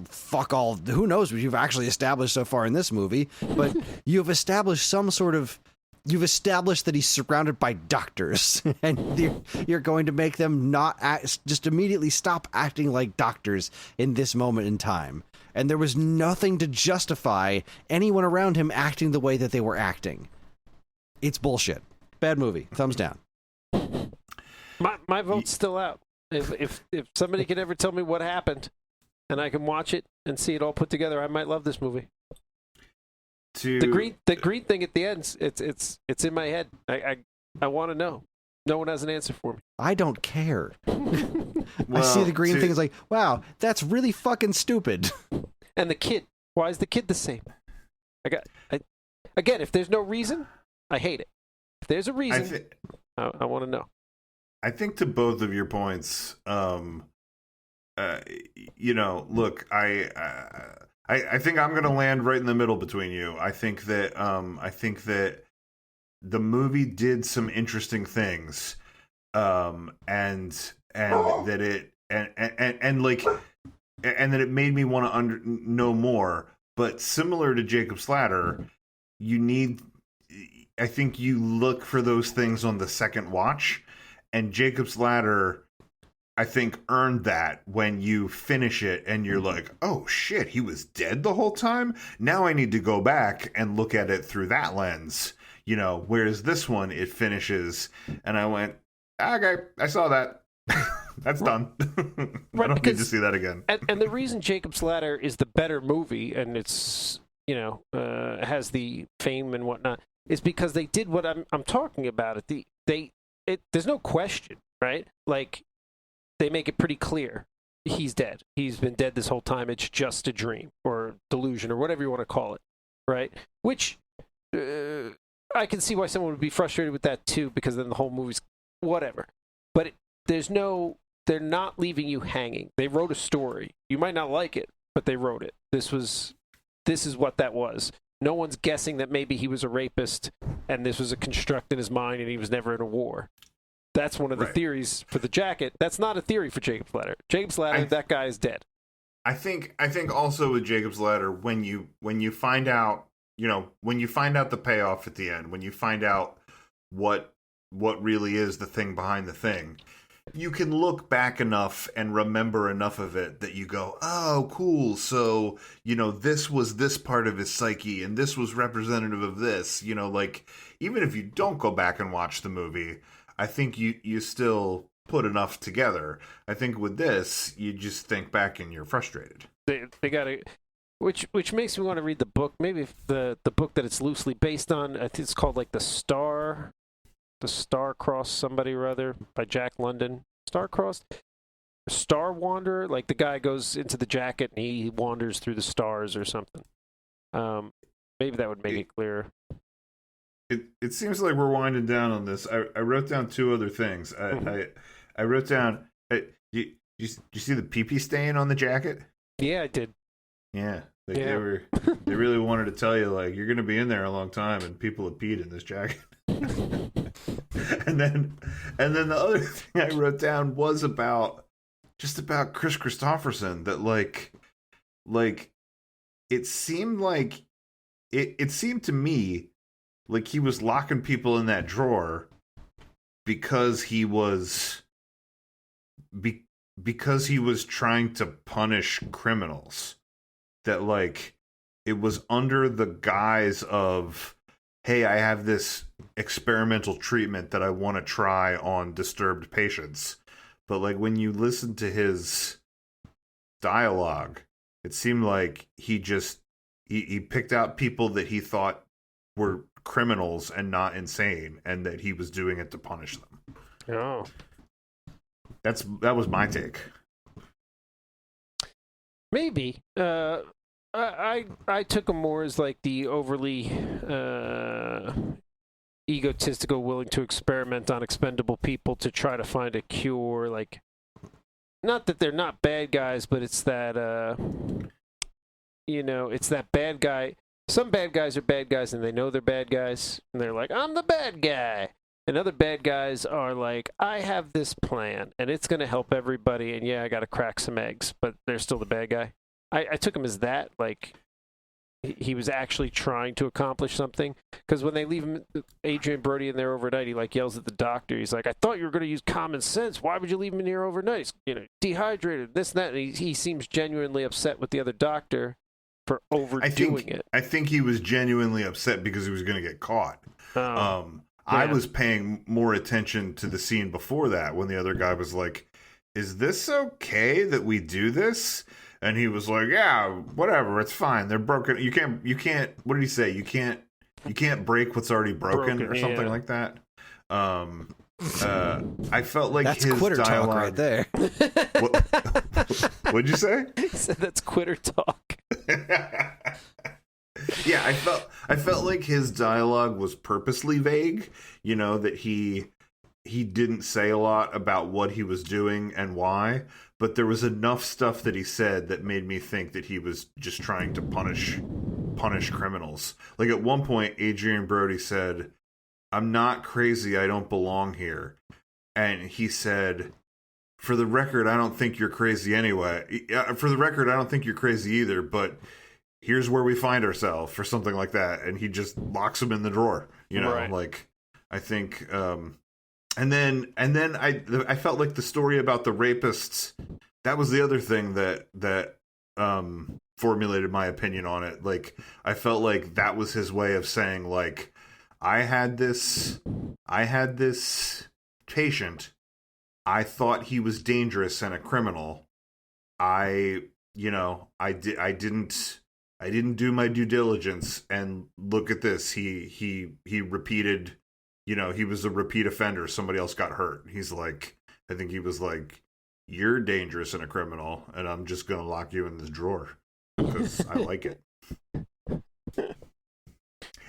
fuck all, who knows what you've actually established so far in this movie, but you've established you've established that he's surrounded by doctors, and you're going to make them not just immediately stop acting like doctors in this moment in time. And there was nothing to justify anyone around him acting the way that they were acting. It's bullshit. Bad movie. Thumbs down. My vote's still out. If somebody can ever tell me what happened, and I can watch it and see it all put together, I might love this movie. The green thing at the end, it's in my head. I want to know. No one has an answer for me. I don't care. Well, I see the green thing, it's like, wow, that's really fucking stupid. And the kid, why is the kid the same? Again, if there's no reason, I hate it. If there's a reason, I want to know. I think to both of your points, look, I think I'm going to land right in the middle between you. I think that the movie did some interesting things, and that it made me want to know more. But similar to Jacob's Ladder, I think you look for those things on the second watch, and Jacob's Ladder, I think, earned that when you finish it and you're like, oh shit, he was dead the whole time? Now I need to go back and look at it through that lens, whereas this one, it finishes and I went, okay, I saw that. That's done. I don't need to see that again. And the reason Jacob's Ladder is the better movie, and it's, has the fame and whatnot, is because they did what I'm talking about. There's no question, right? Like, they make it pretty clear. He's dead. He's been dead this whole time. It's just a dream or delusion or whatever you want to call it, right? Which I can see why someone would be frustrated with that too, because then the whole movie's whatever. But they're not leaving you hanging. They wrote a story. You might not like it, but they wrote it. This is what that was. No one's guessing that maybe he was a rapist and this was a construct in his mind and he was never in a war. That's one of the theories for the jacket. That's not a theory for Jacob's Ladder. Jacob's Ladder, that guy is dead. I think also with Jacob's Ladder, when you find out, when you find out the payoff at the end, when you find out what really is the thing behind the thing, you can look back enough and remember enough of it that you go, oh, cool. So, this was this part of his psyche and this was representative of this, like, even if you don't go back and watch the movie, I think you still put enough together. I think with this, you just think back and you're frustrated. They got to, which makes me want to read the book. Maybe the book that it's loosely based on. I think it's called like the Star-Crossed somebody or other by Jack London. Star-Crossed, Star Wanderer. Like the guy goes into the jacket and he wanders through the stars or something. Maybe that would make it clearer. It seems like we're winding down on this. I wrote down two other things. I wrote down. You see the pee-pee stain on the jacket? Yeah, I did. Yeah, they really wanted to tell you, like, you're going to be in there a long time, and people have peed in this jacket. and then the other thing I wrote down was about Chris Christopherson. That like it seemed to me like he was locking people in that drawer because he was trying to punish criminals. That like it was under the guise of, hey, I have this experimental treatment that I want to try on disturbed patients. But like when you listen to his dialogue, it seemed like he picked out people that he thought were criminals and not insane, and that he was doing it to punish them. Oh, that was my take. Maybe. I took him more as like the overly egotistical, willing to experiment on expendable people to try to find a cure. Like, not that they're not bad guys, but it's that it's that bad guy. Some bad guys are bad guys and they know they're bad guys and they're like, I'm the bad guy. And other bad guys are like, I have this plan and it's going to help everybody. And yeah, I got to crack some eggs, but they're still the bad guy. I took him as that. Like, he was actually trying to accomplish something. Because when they leave him, Adrian Brody in there overnight, he like yells at the doctor. He's like, I thought you were going to use common sense. Why would you leave him in here overnight? He's, dehydrated, this and that. And he seems genuinely upset with the other doctor for overdoing it. I think he was genuinely upset because he was going to get caught. Yeah. I was paying more attention to the scene before that when the other guy was like, is this okay that we do this? And he was like, yeah, whatever, it's fine. They're broken. You can't, what did he say? You can't break what's already broken or something like that. I felt like that's his quitter dialogue talk right there. What'd you say? He said that's quitter talk. Yeah, I felt like his dialogue was purposely vague, that he didn't say a lot about what he was doing and why, but there was enough stuff that he said that made me think that he was just trying to punish criminals. Like at one point, Adrian Brody said, I'm not crazy, I don't belong here. And he said, for the record, I don't think you're crazy anyway. For the record, I don't think you're crazy either, but here's where we find ourselves, or something like that. And he just locks him in the drawer, Right. Like, I think, and then I felt like the story about the rapists, that was the other thing that formulated my opinion on it. Like, I felt like that was his way of saying, like, I had this patient. I thought he was dangerous and a criminal. I didn't do my due diligence, and look at this. He repeated, he was a repeat offender. Somebody else got hurt. He's like, I think he was like, you're dangerous and a criminal, and I'm just going to lock you in this drawer because I like it.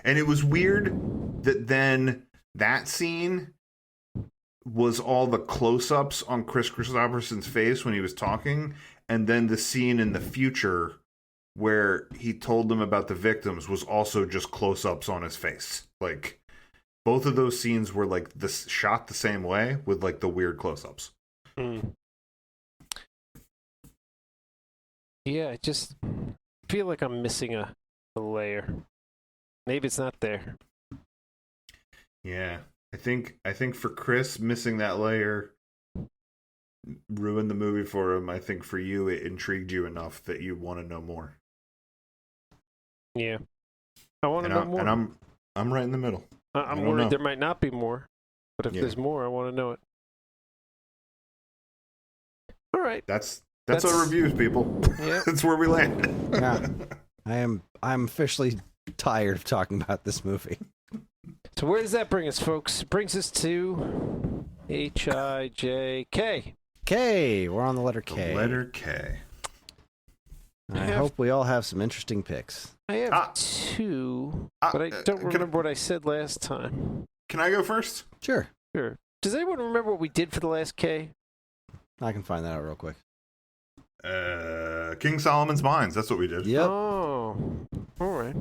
And it was weird that then that scene was all the close-ups on Chris Christopherson's face when he was talking, and then the scene in the future where he told them about the victims was also just close-ups on his face. Like, both of those scenes were like shot the same way with like the weird close-ups. Yeah, I just feel like I'm missing a layer. Maybe it's not there. Yeah, I think for Chris, missing that layer ruined the movie for him. I think for you, it intrigued you enough that you want to know more. Yeah, I want to know more. And I'm right in the middle. I'm worried there might not be more, but if there's more, I want to know it. All right, that's our reviews, people. Yeah. That's where we land. Yeah, I'm officially tired of talking about this movie. So where does that bring us, folks? It brings us to H-I-J-K. K. We're on the letter K. The letter K. I hope we all have some interesting picks. I have two, but I don't remember what I said last time. Can I go first? Sure. Sure. Does anyone remember what we did for the last K? I can find that out real quick. King Solomon's Mines. That's what we did. Yep. Oh, all right.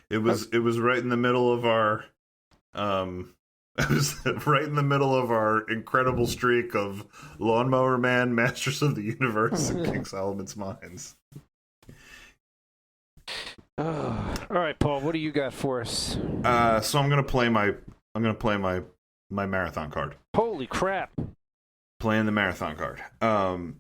It was right in the middle of our it was right in the middle of our incredible streak of Lawnmower Man, Masters of the Universe, and King Solomon's Mines. All right, Paul. What do you got for us? So I'm gonna play my marathon card. Holy crap! Playing the marathon card.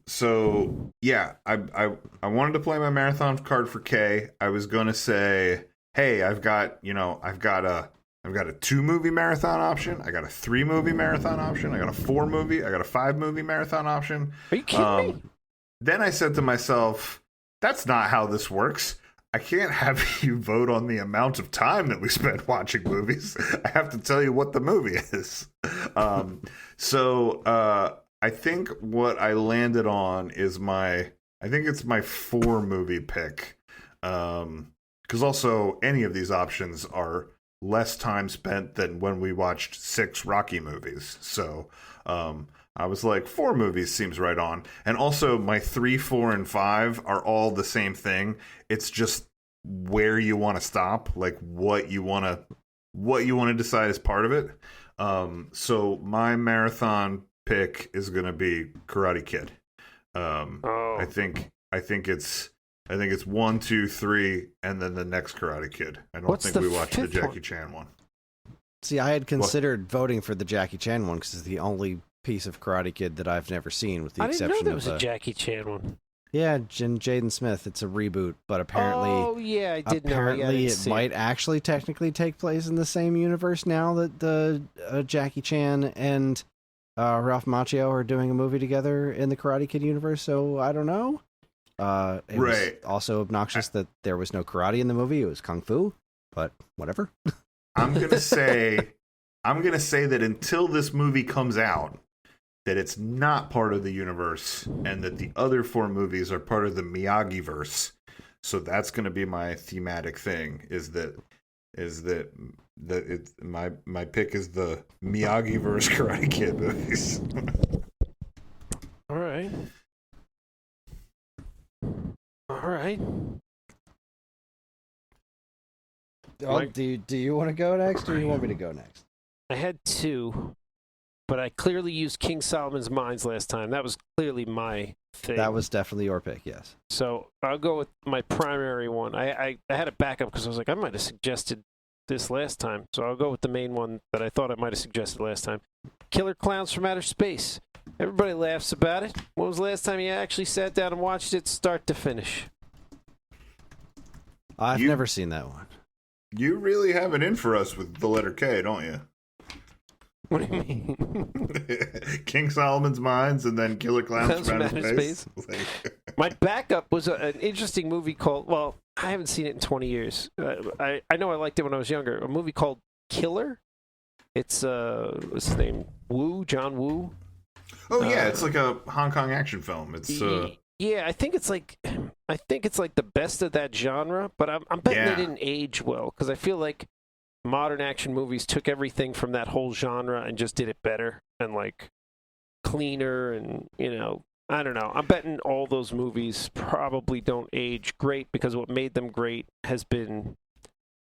So yeah, I wanted to play my marathon card for K. I was gonna say, hey, I've got a 2-movie marathon option. I got a 3-movie marathon option. I got a 4-movie. I got a 5-movie marathon option. Are you kidding me? Then I said to myself, that's not how this works. I can't have you vote on the amount of time that we spend watching movies. I have to tell you what the movie is. So I think what I landed on is I think it's my 4-movie pick. Because also any of these options are less time spent than when we watched 6 Rocky movies. So I was like, 4 movies seems right on. And also my 3, 4, and 5 are all the same thing. It's just where you want to stop, like what you want to decide is part of it. So my marathon pick is going to be Karate Kid. I think it's 1, 2, 3, and then the next Karate Kid. I don't think we watched the Jackie Chan one. See, I had considered voting for the Jackie Chan one because it's the only piece of Karate Kid that I've never seen, with the exception of... I didn't know there was a Jackie Chan one. Yeah, Jaden Smith. It's a reboot, but apparently... Oh, yeah, I did know. Apparently, it might actually technically take place in the same universe now that the Jackie Chan and Ralph Macchio are doing a movie together in the Karate Kid universe, so I don't know. It was also obnoxious that there was no karate in the movie. It was kung fu, but whatever. I'm gonna say that until this movie comes out, that it's not part of the universe, and that the other 4 movies are part of the Miyagi-verse. So that's going to be my thematic thing. My pick is the Miyagi-verse Karate Kid movies. All right. Do you want to go next, or do you want me to go next? I had 2. But I clearly used King Solomon's Mines last time. That was clearly my thing. That was definitely your pick, yes. So I'll go with my primary one. I had a backup because I was like, I might have suggested this last time. So I'll go with the main one that I thought I might have suggested last time. Killer Clowns from Outer Space. Everybody laughs about it. When was the last time you actually sat down and watched it start to finish? I've never seen that one. You really have it in for us with the letter K, don't you? What do you mean? King Solomon's Mines and then Killer Clowns from Outer Space. My backup was an interesting movie called, well, I haven't seen it in 20 years. I know I liked it when I was younger. A movie called Killer. It's, what's his name? John Woo. Oh, yeah, it's like a Hong Kong action film. It's Yeah, I think it's like the best of that genre, but I'm betting they didn't age well, because I feel like modern action movies took everything from that whole genre and just did it better and like cleaner, and I don't know. I'm betting all those movies probably don't age great because what made them great has been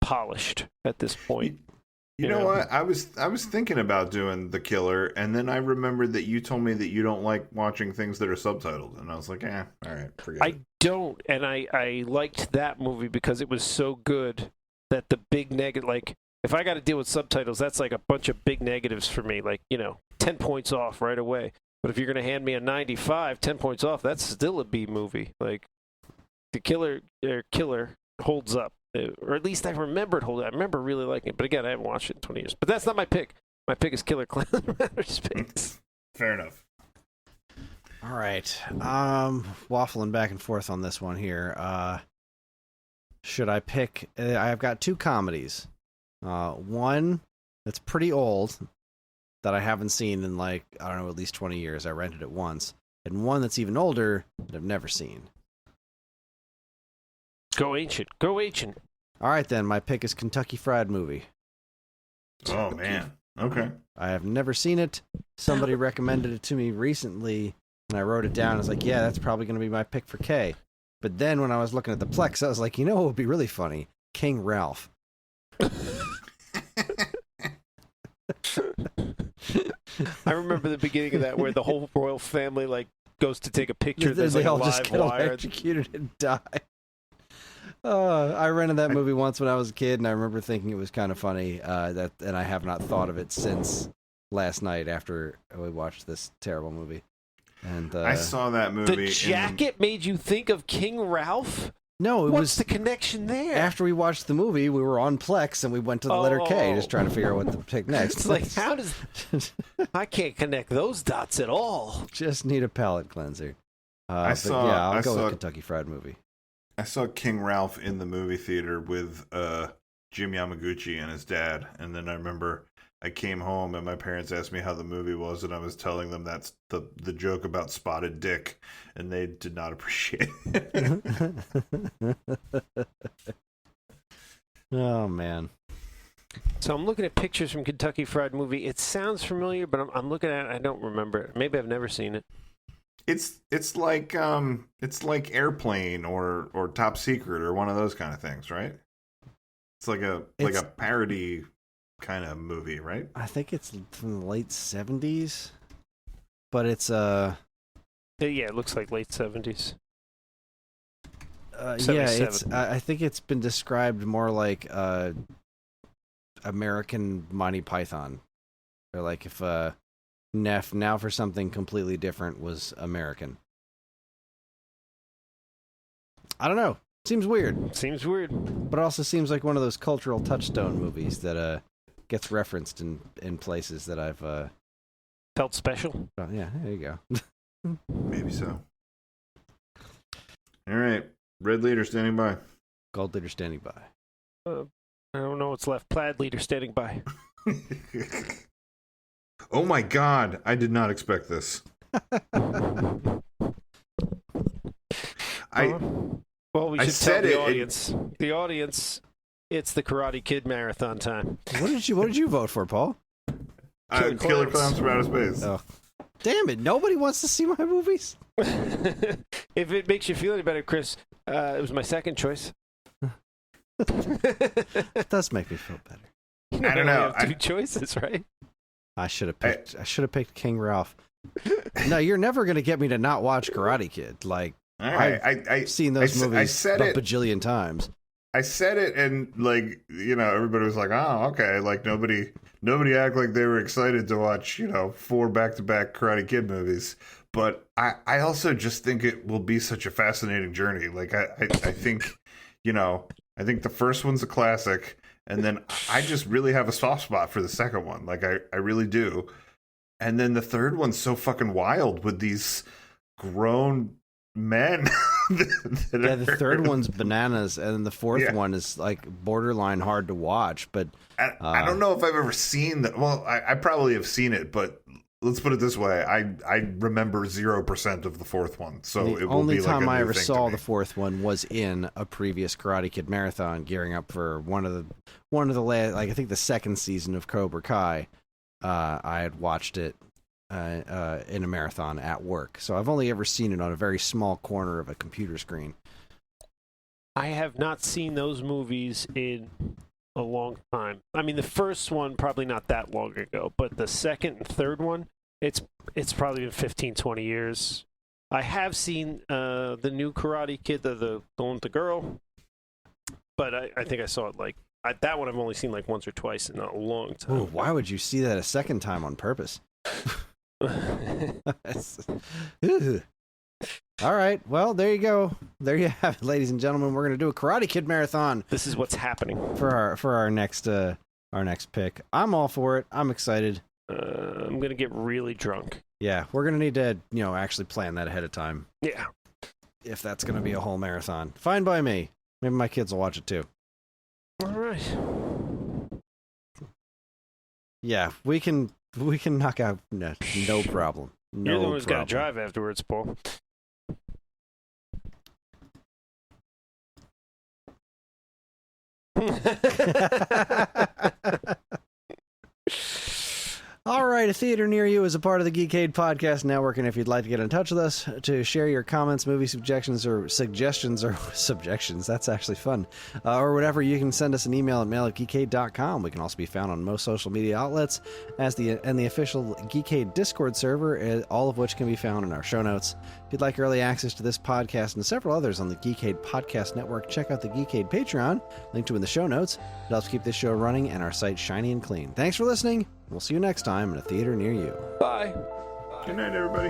polished at this point. You know what? I was thinking about doing The Killer, and then I remembered that you told me that you don't like watching things that are subtitled, and I was like, all right, forget it. I don't, and I liked that movie because it was so good that the big negative, like, if I got to deal with subtitles, that's like a bunch of big negatives for me, like, 10 points off right away. But if you're going to hand me a 95, 10 points off, that's still a B movie. Like, The Killer holds up. Or at least I remember it holding up. I remember really liking it. But again, I haven't watched it in 20 years. But that's not my pick. My pick is Killer Clowns from Outer Space. Fair enough. All right. Waffling back and forth on this one here. Should I pick... I've got 2 comedies. One that's pretty old that I haven't seen in at least 20 years. I rented it once. And one that's even older that I've never seen. Go ancient. Go ancient. All right, then. My pick is Kentucky Fried Movie. Oh, man. Okay. I have never seen it. Somebody recommended it to me recently, and I wrote it down. I was like, yeah, that's probably going to be my pick for K. But then when I was looking at the Plex, I was like, what would be really funny? King Ralph. I remember the beginning of that where the whole royal family goes to take a picture. There's they a all live just get wire. electrocuted and die. I rented that movie once when I was a kid, and I remember thinking it was kind of funny. And I have not thought of it since last night after we watched this terrible movie. And I saw that movie. The jacket made you think of King Ralph? No, What's the connection there? After we watched the movie, we were on Plex, and we went to the letter K, just trying to figure out what to pick next. It's like, how does... I can't connect those dots at all. Just need a palate cleanser. I'll go with Kentucky Fried Movie. I saw King Ralph in the movie theater with Jim Yamaguchi and his dad, and then I remember I came home and my parents asked me how the movie was, and I was telling them that's the joke about spotted dick, and they did not appreciate it. Oh, man. So I'm looking at pictures from Kentucky Fried Movie. It sounds familiar, but I'm looking at it. I don't remember it. Maybe I've never seen it. It's like Airplane or Top Secret or one of those kind of things, right? It's like a parody kind of movie, right? I think it's from the late 70s, but it's Yeah, it looks like late 70s. yeah, 77. it's I think it's been described more like American Monty Python, or like if Neff now for something completely different was American. I don't know. Seems weird, Seems weird. but it also seems like one of those cultural touchstone movies that gets referenced in places that I've Felt special. oh, yeah, there you go. Maybe so. All right. Red leader standing by. Gold leader standing by. I don't know what's left. Plaid leader standing by. Oh my God. I did not expect this. Well, we I should said tell the it- audience. The audience, it's the Karate Kid marathon time. What did you vote for, Paul? Killer Clowns from Outer Space. Oh, damn it! Nobody wants to see my movies. If it makes you feel any better, Chris, it was my second choice. It does make me feel better. I don't know. We have two choices, right? I should have picked King Ralph. No, you're never gonna get me to not watch Karate Kid. Like All right. I've seen those movies I said a it. bajillion times. I said it, and everybody was like, "Oh, okay." Like nobody acted like they were excited to watch 4 back-to-back Karate Kid movies. But I also just think it will be such a fascinating journey. Like I think I think the first one's a classic, and then I just really have a soft spot for the second one. Like I really do. And then the third one's so fucking wild with these grown men. Yeah, the third one's bananas, and the fourth Yeah. one is like borderline hard to watch. But I don't know if I've ever seen that. Well, I probably have seen it, but let's put it this way: I remember 0% of the fourth one. So the it will only be like time a I new ever thing to saw me. the fourth one was in a previous Karate Kid marathon, gearing up for one of the last, like I think the second season of Cobra Kai. I had watched it in a marathon at work, so I've only ever seen it on a very small corner of a computer screen. I have not seen those movies in a long time. I mean, the first one probably not that long ago, but the second and third one, it's probably been 15, 20 years. I have seen the new Karate Kid, the one with the girl, but I think I saw it that one I've only seen like once or twice in a long time. Ooh, why would you see that a second time on purpose? Ooh. All right, well, there you go. There you have it, ladies and gentlemen. We're gonna do a Karate Kid marathon This is what's happening. for our next pick. I'm all for it. I'm excited. I'm gonna get really drunk. Yeah, we're gonna need to actually plan that ahead of time Yeah. if that's gonna be a whole marathon. Fine by me. Maybe my kids will watch it too. All right. Yeah, we can knock out no problem. No You're the one who's got to problem. drive afterwards, Paul. All right, a theater near you is a part of the Geekade Podcast Network, and if you'd like to get in touch with us to share your comments, movie suggestions, or subjections, that's actually fun, or whatever, you can send us an email at mail@geekade.com. We can also be found on most social media outlets and the official Geekade Discord server, all of which can be found in our show notes. If you'd like early access to this podcast and several others on the Geekade Podcast Network, check out the Geekade Patreon, linked to in the show notes. It helps keep this show running and our site shiny and clean. Thanks for listening. We'll see you next time in a theater near you. Bye. Good night, everybody.